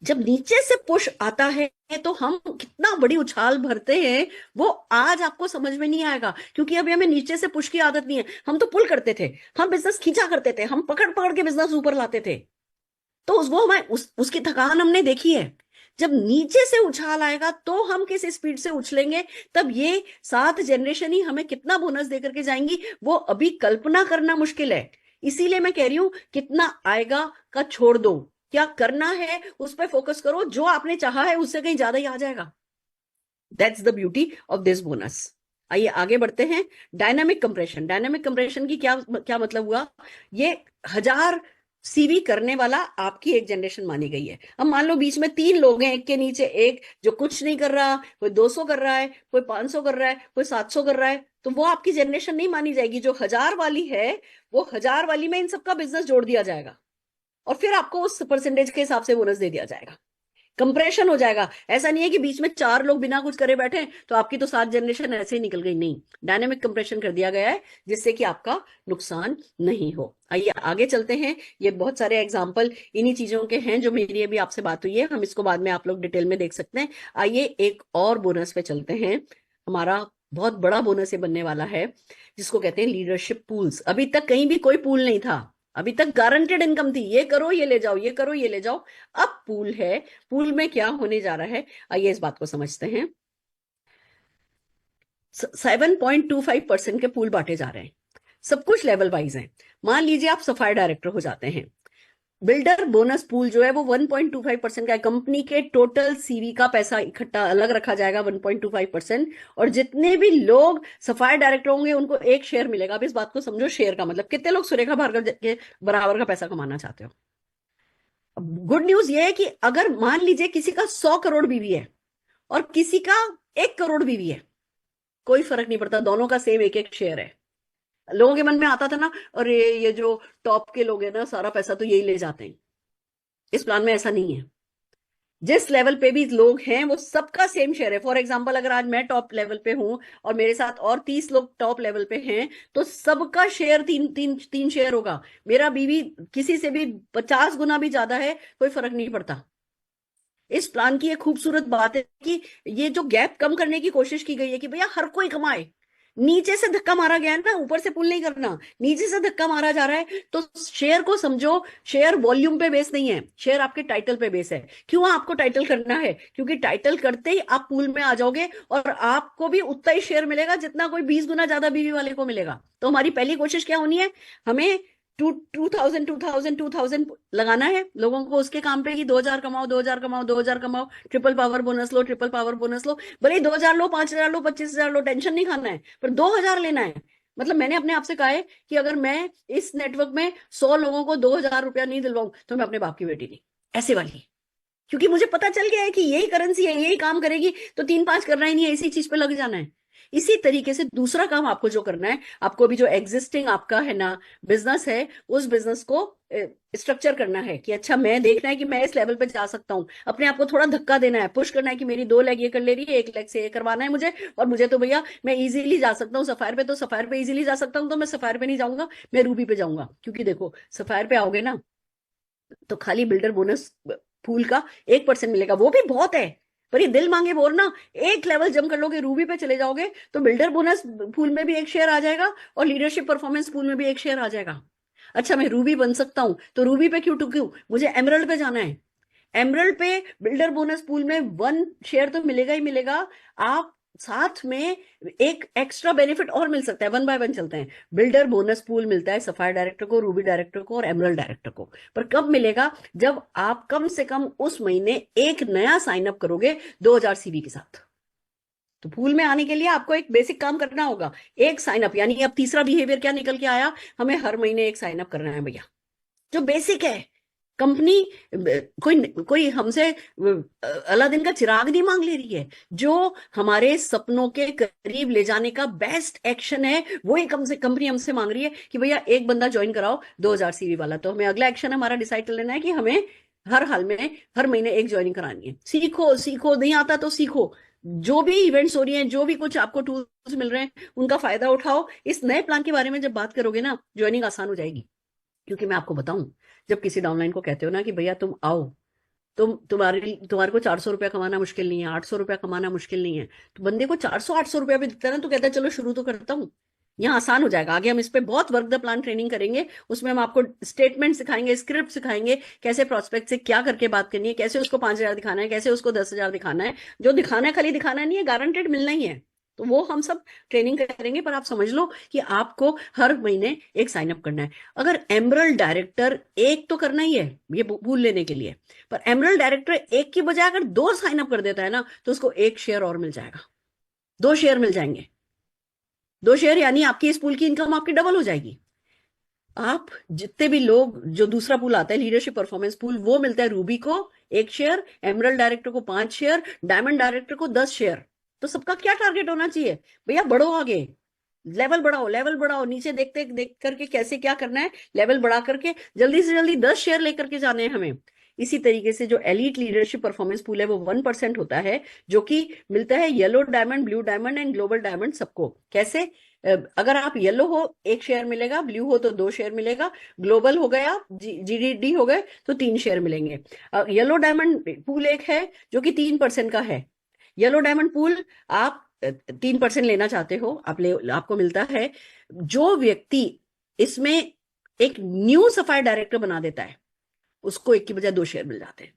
जब नीचे से पुश आता है तो हम कितना बड़ी उछाल भरते हैं, वो आज आपको समझ में नहीं आएगा, क्योंकि अभी हमें नीचे से पुश की आदत नहीं है। हम तो पुल करते थे, हम बिजनेस खींचा करते थे, हम पकड़ पकड़ के बिजनेस ऊपर लाते थे। तो वो हमें उसकी थकान हमने देखी है। जब नीचे से उछाल आएगा तो हम किस स्पीड से उछलेंगे, तब ये 7 जनरेशन ही हमें कितना बोनस देकर के जाएंगी, वो अभी कल्पना करना मुश्किल है। इसीलिए मैं कह रही हूं कितना आएगा का छोड़ दो, क्या करना है उस पर फोकस करो, जो आपने चाहा है उससे कहीं ज्यादा ही आ जाएगा। That's the beauty of this bonus. आइए आगे बढ़ते हैं। डायनामिक कंप्रेशन, डायनामिक कंप्रेशन की क्या क्या मतलब हुआ? ये 1,000 CV करने वाला आपकी एक जनरेशन मानी गई है। अब मान लो बीच में 3 लोग हैं, एक के नीचे एक, जो कुछ नहीं कर रहा, कोई 200 कर रहा है, कोई 500 कर रहा है, कोई 700 कर रहा है, तो वो आपकी जनरेशन नहीं मानी जाएगी। जो 1,000 वाली है वो 1,000 वाली में इन सबका बिजनेस जोड़ दिया जाएगा, और फिर आपको उस परसेंटेज के हिसाब से बोनस दे दिया जाएगा। कंप्रेशन हो जाएगा। ऐसा नहीं है कि बीच में 4 लोग बिना कुछ करे बैठे तो आपकी तो 7 जनरेशन ऐसे ही निकल गई, नहीं, डायनेमिक कंप्रेशन कर दिया गया है जिससे कि आपका नुकसान नहीं हो। आइए आगे चलते हैं। ये बहुत सारे एग्जाम्पल इन्हीं चीजों के हैं जो मेरी अभी आपसे बात हुई है, हम इसको बाद में आप लोग डिटेल में देख सकते हैं। आइए एक और बोनस पे चलते हैं। हमारा बहुत बड़ा बोनस ये बनने वाला है जिसको कहते हैं लीडरशिप पूल्स। अभी तक कहीं भी कोई पूल नहीं था, अभी तक गारंटेड इनकम थी, ये करो ये ले जाओ, ये करो ये ले जाओ। अब पूल है। पूल में क्या होने जा रहा है, आइए इस बात को समझते हैं। 7.25% के पूल बांटे जा रहे हैं, सब कुछ लेवल वाइज है। मान लीजिए आप सफाई डायरेक्टर हो जाते हैं, बिल्डर बोनस पूल जो है वो 1.25% का है। कंपनी के टोटल CV का पैसा इकट्ठा अलग रखा जाएगा 1.25%, और जितने भी लोग सफाई डायरेक्टर होंगे उनको एक शेयर मिलेगा। अब इस बात को समझो, शेयर का मतलब कितने लोग सुरेखा भार्गव के बराबर का पैसा कमाना चाहते हो? गुड न्यूज ये है कि अगर मान लीजिए किसी का 100 करोड़ बीवी है और किसी का 1 करोड़ बीवी है, कोई फर्क नहीं पड़ता, दोनों का सेम एक एक शेयर है। लोगों के मन में आता था ना, और ये जो टॉप के लोग हैं ना, सारा पैसा तो यही ले जाते हैं। इस प्लान में ऐसा नहीं है। जिस लेवल पे भी लोग हैं वो सबका सेम शेयर है। फॉर एग्जाम्पल, अगर आज मैं टॉप लेवल पे हूं और मेरे साथ और 30 लोग टॉप लेवल पे हैं, तो सबका शेयर तीन तीन तीन शेयर होगा। मेरा बीवी किसी से भी 50 गुना भी ज्यादा है, कोई फर्क नहीं पड़ता। इस प्लान की एक खूबसूरत बात है कि ये जो गैप कम करने की कोशिश की गई है कि भैया हर कोई कमाए। नीचे से धक्का मारा गया है ना, ऊपर से पुल नहीं करना, नीचे से धक्का मारा जा रहा है। तो शेयर को समझो, शेयर वॉल्यूम पे बेस नहीं है, शेयर आपके टाइटल पे बेस है। क्यों आपको टाइटल करना है? क्योंकि टाइटल करते ही आप पूल में आ जाओगे और आपको भी उतना ही शेयर मिलेगा जितना कोई 20 गुना ज्यादा बीवी वाले को मिलेगा। तो हमारी पहली कोशिश क्या होनी है? हमें टू थाउजेंड लगाना है लोगों को उसके काम पे कि 2,000 कमाओ, 2,000 कमाओ, 2,000 कमाओ, ट्रिपल पावर बोनस लो, ट्रिपल पावर बोनस लो। भले ही 2,000 लो, 5,000 लो, 25,000 लो, टेंशन नहीं खाना है, पर 2,000 लेना है। मतलब मैंने अपने आप से कहा है कि अगर मैं इस नेटवर्क में 100 लोगों को 2,000 रुपया नहीं दिलवाऊं तो मैं अपने बाप की बेटी नहीं, ऐसे वाली। क्योंकि मुझे पता चल गया है कि यही करेंसी है, यही काम करेगी, तो 3-5 करना ही नहीं है, इसी चीज पे लग जाना है। इसी तरीके से दूसरा काम आपको जो करना है, आपको भी जो एग्जिस्टिंग आपका है ना बिजनेस है, उस बिजनेस को स्ट्रक्चर करना है कि अच्छा, मैं देखना है कि मैं इस लेवल पे जा सकता हूँ। अपने आप को थोड़ा धक्का देना है, पुश करना है कि मेरी 2 लेग ये कर ले रही है, 1 लेग से ये करवाना है मुझे, और मुझे तो भैया मैं इजीली जा सकता हूँ सफायर पे, तो सफायर पे इजीली जा सकता हूँ, तो मैं सफायर पे नहीं जाऊंगा, मैं रूबी पे जाऊंगा। क्योंकि देखो, सफायर पे आओगे ना तो खाली बिल्डर बोनस फूल का 1% मिलेगा, वो भी बहुत है। पर ये दिल मांगे बोर ना, एक लेवल जम कर लोगे, रूबी पे चले जाओगे, तो बिल्डर बोनस फूल में भी एक शेयर आ जाएगा और लीडरशिप परफॉर्मेंस फूल में भी एक शेयर आ जाएगा। अच्छा, मैं रूबी बन सकता हूं, तो रूबी पे क्यों टुकूं? मुझे एमरल्ड पे जाना है। एमरल्ड पे बिल्डर बोनस पूल में 1 शेयर तो मिलेगा ही मिलेगा। आप साथ में एक एक्स्ट्रा बेनिफिट और मिल सकता है, 1 बाय 1 चलते हैं। बिल्डर बोनस पूल मिलता है सफायर डायरेक्टर को, रूबी डायरेक्टर को और एमरल्ड डायरेक्टर को। पर कब मिलेगा? जब आप कम से कम उस महीने एक नया साइन अप करोगे 2,000 सीवी के साथ। तो पूल में आने के लिए आपको एक बेसिक काम करना होगा, एक साइन अप। यानी अब तीसरा बिहेवियर क्या निकल के आया? हमें हर महीने एक साइन अप करना है भैया, जो बेसिक है। कंपनी कोई कोई हमसे अलादीन का चिराग नहीं मांग ले रही है। जो हमारे सपनों के करीब ले जाने का बेस्ट एक्शन है, वो ही कम से कंपनी हमसे मांग रही है कि भैया एक बंदा ज्वाइन कराओ 2,000 सीवी वाला। तो हमें अगला एक्शन हमारा डिसाइड कर लेना है कि हमें हर हाल में हर महीने एक ज्वाइनिंग करानी है। सीखो सीखो, नहीं आता तो सीखो। जो भी इवेंट्स हो रही हैं, जो भी कुछ आपको टूल्स मिल रहे हैं, उनका फायदा उठाओ। इस नए प्लान के बारे में जब बात करोगे ना, ज्वाइनिंग आसान हो जाएगी। क्योंकि मैं आपको बताऊं, जब किसी डाउनलाइन को कहते हो ना कि भैया तुम आओ, तुम्हारे को 400 रुपया कमाना मुश्किल नहीं है, 800 रुपया कमाना मुश्किल नहीं है, तो बंदे को 400-800 रुपया भी दिखता है ना, तो कहता है चलो शुरू तो करता हूँ। यहाँ आसान हो जाएगा। आगे हम इस पे बहुत वर्क द प्लान ट्रेनिंग करेंगे, उसमें हम आपको स्टेटमेंट सिखाएंगे, स्क्रिप्ट सिखाएंगे, कैसे प्रोस्पेक्ट से क्या करके बात करनी है, कैसे उसको 5,000 दिखाना है, कैसे उसको 10,000 दिखाना है। जो दिखाना है खाली दिखाना नहीं है, गारंटेड मिलना ही है। तो वो हम सब ट्रेनिंग करेंगे। पर आप समझ लो कि आपको हर महीने एक साइन अप करना है। अगर एमरल्ड डायरेक्टर एक तो करना ही है ये भूल लेने के लिए, पर एमरल्ड डायरेक्टर एक की बजाय अगर 2 साइन अप कर देता है ना, तो उसको 1 शेयर और मिल जाएगा, 2 शेयर मिल जाएंगे। 2 शेयर यानी आपकी इस पूल की इनकम आपकी डबल हो जाएगी। आप जितने भी लोग, जो दूसरा पूल आता है लीडरशिप परफॉर्मेंस पूल, वो मिलता है रूबी को 1 शेयर, एमरल्ड डायरेक्टर को 5 शेयर, डायमंड डायरेक्टर को 10 शेयर। तो सबका क्या टारगेट होना चाहिए? भैया बढ़ो आगे, लेवल बढ़ाओ, लेवल बढ़ाओ, नीचे देखते देख करके कैसे क्या करना है, लेवल बढ़ा करके जल्दी से जल्दी 10 शेयर लेकर के जाने हैं हमें। इसी तरीके से जो एलीट लीडरशिप परफॉर्मेंस पूल है वो 1% होता है, जो कि मिलता है yellow diamond, blue diamond and global diamond सबको। कैसे? अगर आप येलो हो 1 शेयर मिलेगा, ब्लू हो तो 2 शेयर मिलेगा, ग्लोबल हो गया, जीडीडी हो गए तो 3 शेयर मिलेंगे। येलो डायमंड पूल एक है जो कि 3% का है। येलो डायमंड पूल आप 3% लेना चाहते हो, आपको मिलता है। जो व्यक्ति इसमें एक न्यू सफायर डायरेक्टर बना देता है, उसको एक की बजाय 2 शेयर मिल जाते हैं।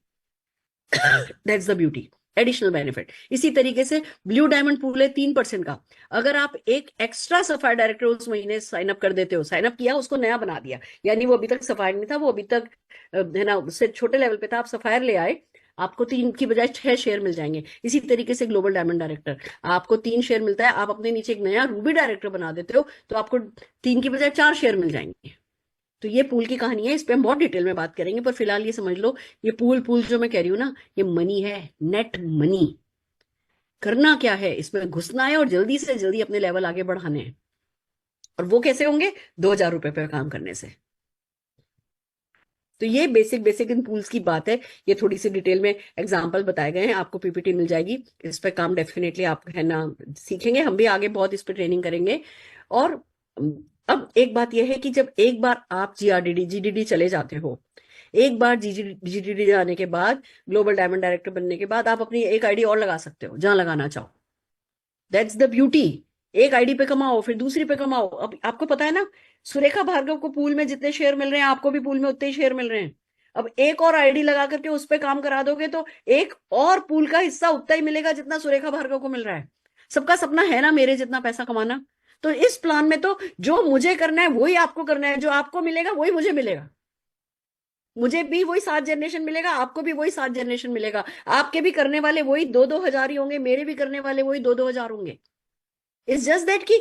That's the beauty, additional benefit. इसी तरीके से ब्लू डायमंड पूल है 3% का। अगर आप एक एक्स्ट्रा सफायर डायरेक्टर उस महीने साइन अप कर देते हो, साइन अप किया, उसको नया बना दिया, यानी वो अभी तक सफायर नहीं था, वो अभी तक है ना उससे छोटे लेवल पे था, आप सफायर ले आए, आपको 3 की बजाय 6 शेयर मिल जाएंगे। इसी तरीके से ग्लोबल डायमंड डायरेक्टर, आपको 3 शेयर मिलता है, आप अपने नीचे एक नया रूबी डायरेक्टर बना देते हो, तो आपको 3 की बजाय 4 शेयर मिल जाएंगे। तो ये पूल की कहानी है, इस पे हम बहुत डिटेल में बात करेंगे, पर फिलहाल ये समझ लो, ये पूल पूल जो मैं कह रही हूँ ना, ये मनी है, नेट मनी। करना क्या है, इसमें घुसना है और जल्दी से जल्दी अपने लेवल आगे बढ़ाने हैं। और वो कैसे होंगे? 2,000 रुपए पे काम करने से। तो ये बेसिक बेसिक इन टूल्स की बात है। ये थोड़ी सी डिटेल में एग्जांपल बताए गए हैं, आपको पीपीटी मिल जाएगी, इस पे काम डेफिनेटली आप है ना सीखेंगे, हम भी आगे बहुत इस पे ट्रेनिंग करेंगे। और अब एक बात यह है कि जब एक बार आप जीआरडीडी जीडीडी चले जाते हो, एक बार जीडीडी जाने के बाद, ग्लोबल डायमंड डायरेक्टर बनने के बाद, आप अपनी एक आईडी और लगा सकते हो जहां लगाना चाहो। That's the beauty. एक आईडी पे कमाओ, फिर दूसरी पे कमाओ। अब आपको पता है ना, सुरेखा भार्गव को पूल में जितने शेयर मिल रहे हैं, आपको भी पूल में उतने ही शेयर मिल रहे हैं। अब एक और आईडी लगा करके उस पे काम करा दोगे तो एक और पूल का हिस्सा उतना ही मिलेगा जितना सुरेखा भार्गव को मिल रहा है। सबका सपना है ना मेरे जितना पैसा कमाना। तो इस प्लान में तो जो मुझे करना है वही आपको करना है, जो आपको मिलेगा वही मुझे मिलेगा। मुझे भी वही 7 जनरेशन मिलेगा, आपको भी वही 7 जनरेशन मिलेगा। आपके भी करने वाले वही 2-2 हजार ही होंगे, मेरे भी करने वाले वही 2-2 हजार होंगे। इट्स जस्ट दैट कि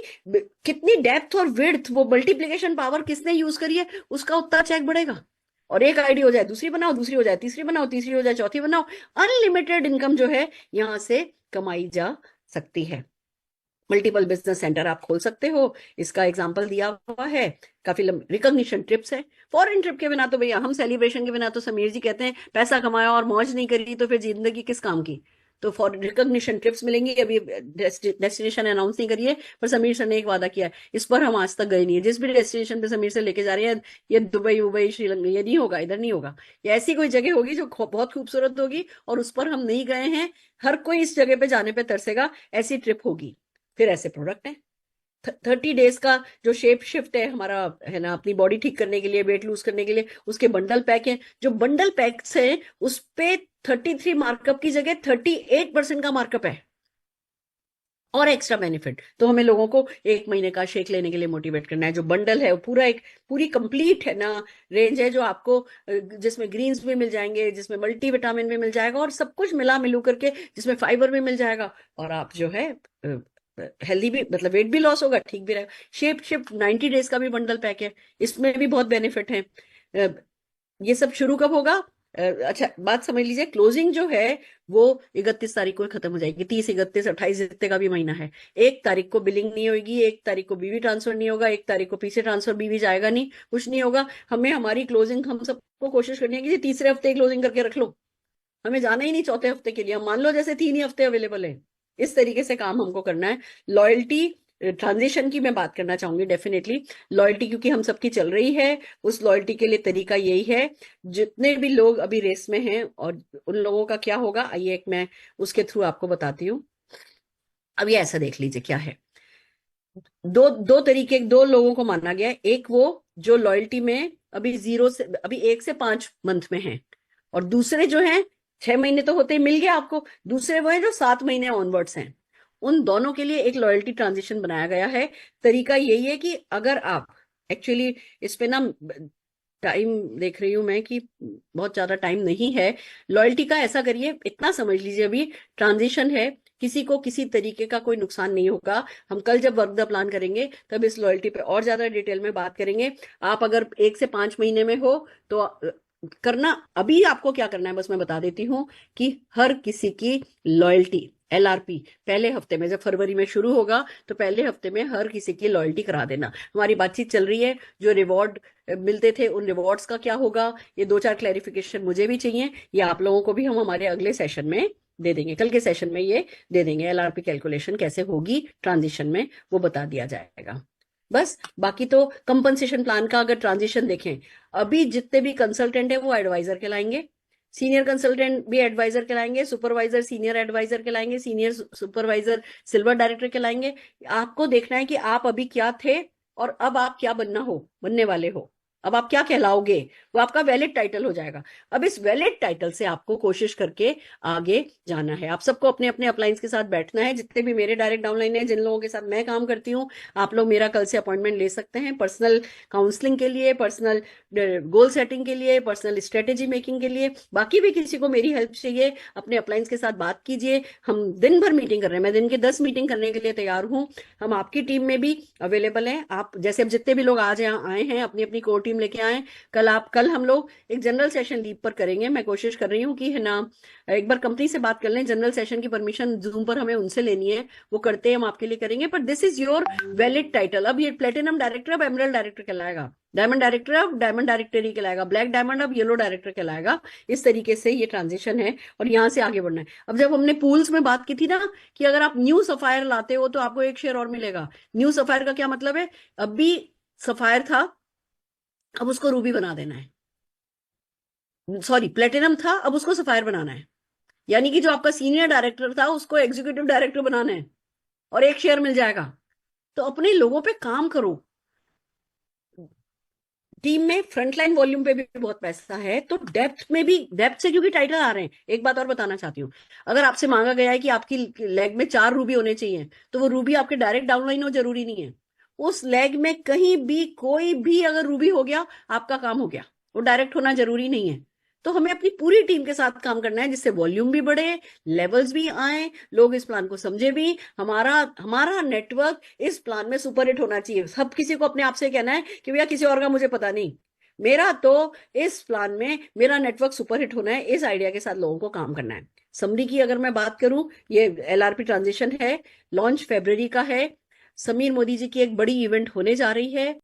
कितनी डेप्थ और विड्थ, वो मल्टीप्लीकेशन पावर किसने यूज करी है, उसका उतना चेक बढ़ेगा। और एक आईडी हो जाए, दूसरी बनाओ, दूसरी हो जाए, तीसरी बनाओ, तीसरी हो जाए, चौथी बनाओ। अनलिमिटेड इनकम जो है यहां से कमाई जा सकती है। मल्टीपल बिजनेस सेंटर आप खोल सकते हो, इसका एग्जांपल दिया हुआ है। काफी रिकॉग्निशन ट्रिप्स है। फॉरेन ट्रिप के बिना तो भैया, हम सेलिब्रेशन के बिना तो समीर जी कहते हैं पैसा कमाया और मौज नहीं करी तो फिर जिंदगी किस काम की। तो फॉर रिकॉग्निशन ट्रिप्स मिलेंगी। अभी डेस्टिनेशन अनाउंस नहीं करिए, पर समीर सर ने एक वादा किया है, इस पर हम आज तक गए नहीं है। जिस भी डेस्टिनेशन पे समीर से लेके जा रहे हैं, ये दुबई उबई श्रीलंका, ये नहीं होगा, इधर नहीं होगा। ये ऐसी कोई जगह होगी जो बहुत खूबसूरत होगी और उस पर हम नहीं गए हैं, हर कोई इस जगह पे जाने पे तरसेगा, ऐसी ट्रिप होगी। फिर ऐसे प्रोडक्ट है 30 डेज का, जो शेप शिफ्ट है हमारा, है ना, अपनी बॉडी ठीक करने के लिए, वेट लूज करने के लिए, उसके बंडल पैक है। जो बंडल पैक्स है उस पे 33 मार्कअप की जगह 38% का मार्कअप है। और एक्स्ट्रा बेनिफिट तो हमें लोगों को 1 महीने का शेक लेने के लिए मोटिवेट करना है। जो बंडल है वो पूरा एक पूरी कंप्लीट है ना रेंज है, जो आपको जिसमें ग्रीन्स भी मिल जाएंगे, जिसमें मल्टी विटामिन भी मिल जाएगा, और सब कुछ मिला मिलू करके, जिसमें फाइबर भी मिल जाएगा, और आप जो है हेल्दी भी, मतलब वेट भी लॉस होगा, ठीक भी रहेगा। शेप शिफ्ट 90 डेज का भी बंडल पैक है, इसमें भी बहुत बेनिफिट है। ये सब शुरू कब होगा? अच्छा बात समझ लीजिए, क्लोजिंग जो है वो 31 तारीख को खत्म हो जाएगी। 30, 31, 28 जितने का भी महीना है, 1 तारीख को बिलिंग नहीं होगी, 1 तारीख को बीवी ट्रांसफर नहीं होगा, 1 तारीख को पीछे ट्रांसफर बीवी जाएगा नहीं, कुछ नहीं होगा। हमें हमारी क्लोजिंग, हम सबको कोशिश करनी है कि तीसरे हफ्ते क्लोजिंग करके रख लो। हमें जाना ही नहीं चौथे हफ्ते के लिए, हम मान लो जैसे 3 ही हफ्ते अवेलेबल है। इस तरीके से काम हमको करना है। लॉयल्टी ट्रांजिशन की मैं बात करना चाहूंगी डेफिनेटली। लॉयल्टी क्योंकि हम सबकी चल रही है, उस लॉयल्टी के लिए तरीका यही है। जितने भी लोग अभी रेस में हैं और उन लोगों का क्या होगा, आइए एक मैं उसके थ्रू आपको बताती हूँ। अब ये ऐसा देख लीजिए क्या है, दो दो तरीके, दो लोगों को माना गया है। एक वो जो लॉयल्टी में अभी 1 से 5 मंथ में है, और दूसरे जो हैं 6 महीने तो होते ही मिल गया आपको, दूसरे वो है जो 7 महीने ऑनवर्ड्स हैं। उन दोनों के लिए एक लॉयल्टी ट्रांजिशन बनाया गया है। तरीका यही है कि अगर आप एक्चुअली इस पे ना, टाइम देख रही हूं मैं कि बहुत ज्यादा टाइम नहीं है। लॉयल्टी का ऐसा करिए, इतना समझ लीजिए अभी ट्रांजिशन है, किसी को किसी तरीके का कोई नुकसान नहीं होगा। हम कल जब वर्क द प्लान करेंगे तब इस लॉयल्टी पे और ज्यादा डिटेल में बात करेंगे। आप अगर 1 से 5 महीने में हो तो करना, अभी आपको क्या करना है बस मैं बता देती हूँ कि हर किसी की लॉयल्टी एलआरपी पहले हफ्ते में, जब फरवरी में शुरू होगा तो पहले हफ्ते में हर किसी की लॉयल्टी करा देना। हमारी बातचीत चल रही है, जो रिवॉर्ड मिलते थे उन रिवॉर्ड्स का क्या होगा, ये 2-4 क्लैरिफिकेशन मुझे भी चाहिए। ये आप लोगों को भी हम हमारे अगले सेशन में दे देंगे, कल के सेशन में ये दे देंगे। एलआरपी कैलकुलेशन कैसे होगी ट्रांजिशन में, वो बता दिया जाएगा। बस बाकी तो कंपनसेशन प्लान का अगर ट्रांजिशन देखें, अभी जितने भी कंसल्टेंट है वो एडवाइजर कहलाएंगे, सीनियर कंसल्टेंट भी एडवाइजर कहलाएंगे, सुपरवाइजर सीनियर एडवाइजर कहलाएंगे, सीनियर सुपरवाइजर सिल्वर डायरेक्टर कहलाएंगे। आपको देखना है कि आप अभी क्या थे और अब आप क्या बनने वाले हो। अब आप क्या कहलाओगे, वो आपका वैलिड टाइटल हो जाएगा। अब इस वैलिड टाइटल से आपको कोशिश करके आगे जाना है। आप सबको अपने अपने अपलाइंस के साथ बैठना है, जितने भी मेरे डायरेक्ट डाउनलाइन है, जिन लोगों के साथ मैं काम करती हूँ, आप लोग मेरा कल से अपॉइंटमेंट ले सकते हैं, पर्सनल काउंसलिंग के लिए, पर्सनल गोल सेटिंग के लिए, पर्सनल स्ट्रेटेजी मेकिंग के लिए। बाकी भी किसी को मेरी हेल्प चाहिए, अपने अपलाइंस के साथ बात कीजिए। हम दिन भर मीटिंग कर रहे हैं, मैं दिन के 10 मीटिंग करने के लिए तैयार हूँ। हम आपकी टीम में भी अवेलेबल हैं। आप जैसे अब जितने भी लोग आज यहाँ आए हैं, अपनी अपनी कोर टीम टीम लेके आए। कल हम लोग एक जनरल सेशन लीव पर करेंगे। मैं कोशिश कर रही हूँ कि है ना, एक बार कंपनी से बात कर लें, जनरल सेशन की परमिशन जूम पर हमें उनसे लेनी है, वो करते हैं, हम आपके लिए करेंगे। पर this is your valid title. अब ये प्लेटिनम डायरेक्टर अब एमरल्ड डायरेक्टर कहलाएगा, डायमंड डायरेक्टर अब डायमंड डायरेक्टर ही कहलाएगा, ब्लैक डायमंड अब येलो डायरेक्टर कहलाएगा। इस तरीके से ये ट्रांजिशन है और यहाँ से आगे बढ़ना है। अब जब हमने पूल्स में बात की थी ना कि अगर आप न्यू सफायर लाते हो तो आपको एक शेयर और मिलेगा। न्यू सफायर का क्या मतलब है? अब भी सफायर था, अब उसको रूबी बना देना है, सॉरी प्लेटिनम था, अब उसको सफायर बनाना है। यानी कि जो आपका सीनियर डायरेक्टर था उसको एग्जीक्यूटिव डायरेक्टर बनाना है और एक शेयर मिल जाएगा। तो अपने लोगों पे काम करो। टीम में फ्रंटलाइन वॉल्यूम पे भी बहुत पैसा है, तो डेप्थ में भी, डेप्थ से क्योंकि टाइटल आ रहे हैं। एक बात और बताना चाहती हूँ, अगर आपसे मांगा गया है कि आपकी लेग में 4 रूबी होने चाहिए, तो वो रूबी आपके डायरेक्ट डाउनलाइन हो जरूरी नहीं है। उस लेग में कहीं भी कोई भी अगर रूबी हो गया, आपका काम हो गया, वो डायरेक्ट होना जरूरी नहीं है। तो हमें अपनी पूरी टीम के साथ काम करना है, जिससे वॉल्यूम भी बढ़े, लेवल्स भी आए, लोग इस प्लान को समझे भी। हमारा हमारा नेटवर्क इस प्लान में सुपर हिट होना चाहिए। सब किसी को अपने आप से कहना है कि भैया किसी और का मुझे पता नहीं, मेरा तो इस प्लान में मेरा नेटवर्क सुपर हिट होना है। इस आइडिया के साथ लोगों को काम करना है। समरी की अगर मैं बात करूं, ये एलआरपी ट्रांजिशन है, लॉन्च फरवरी का है। समीर मोदी जी की एक बड़ी इवेंट होने जा रही है।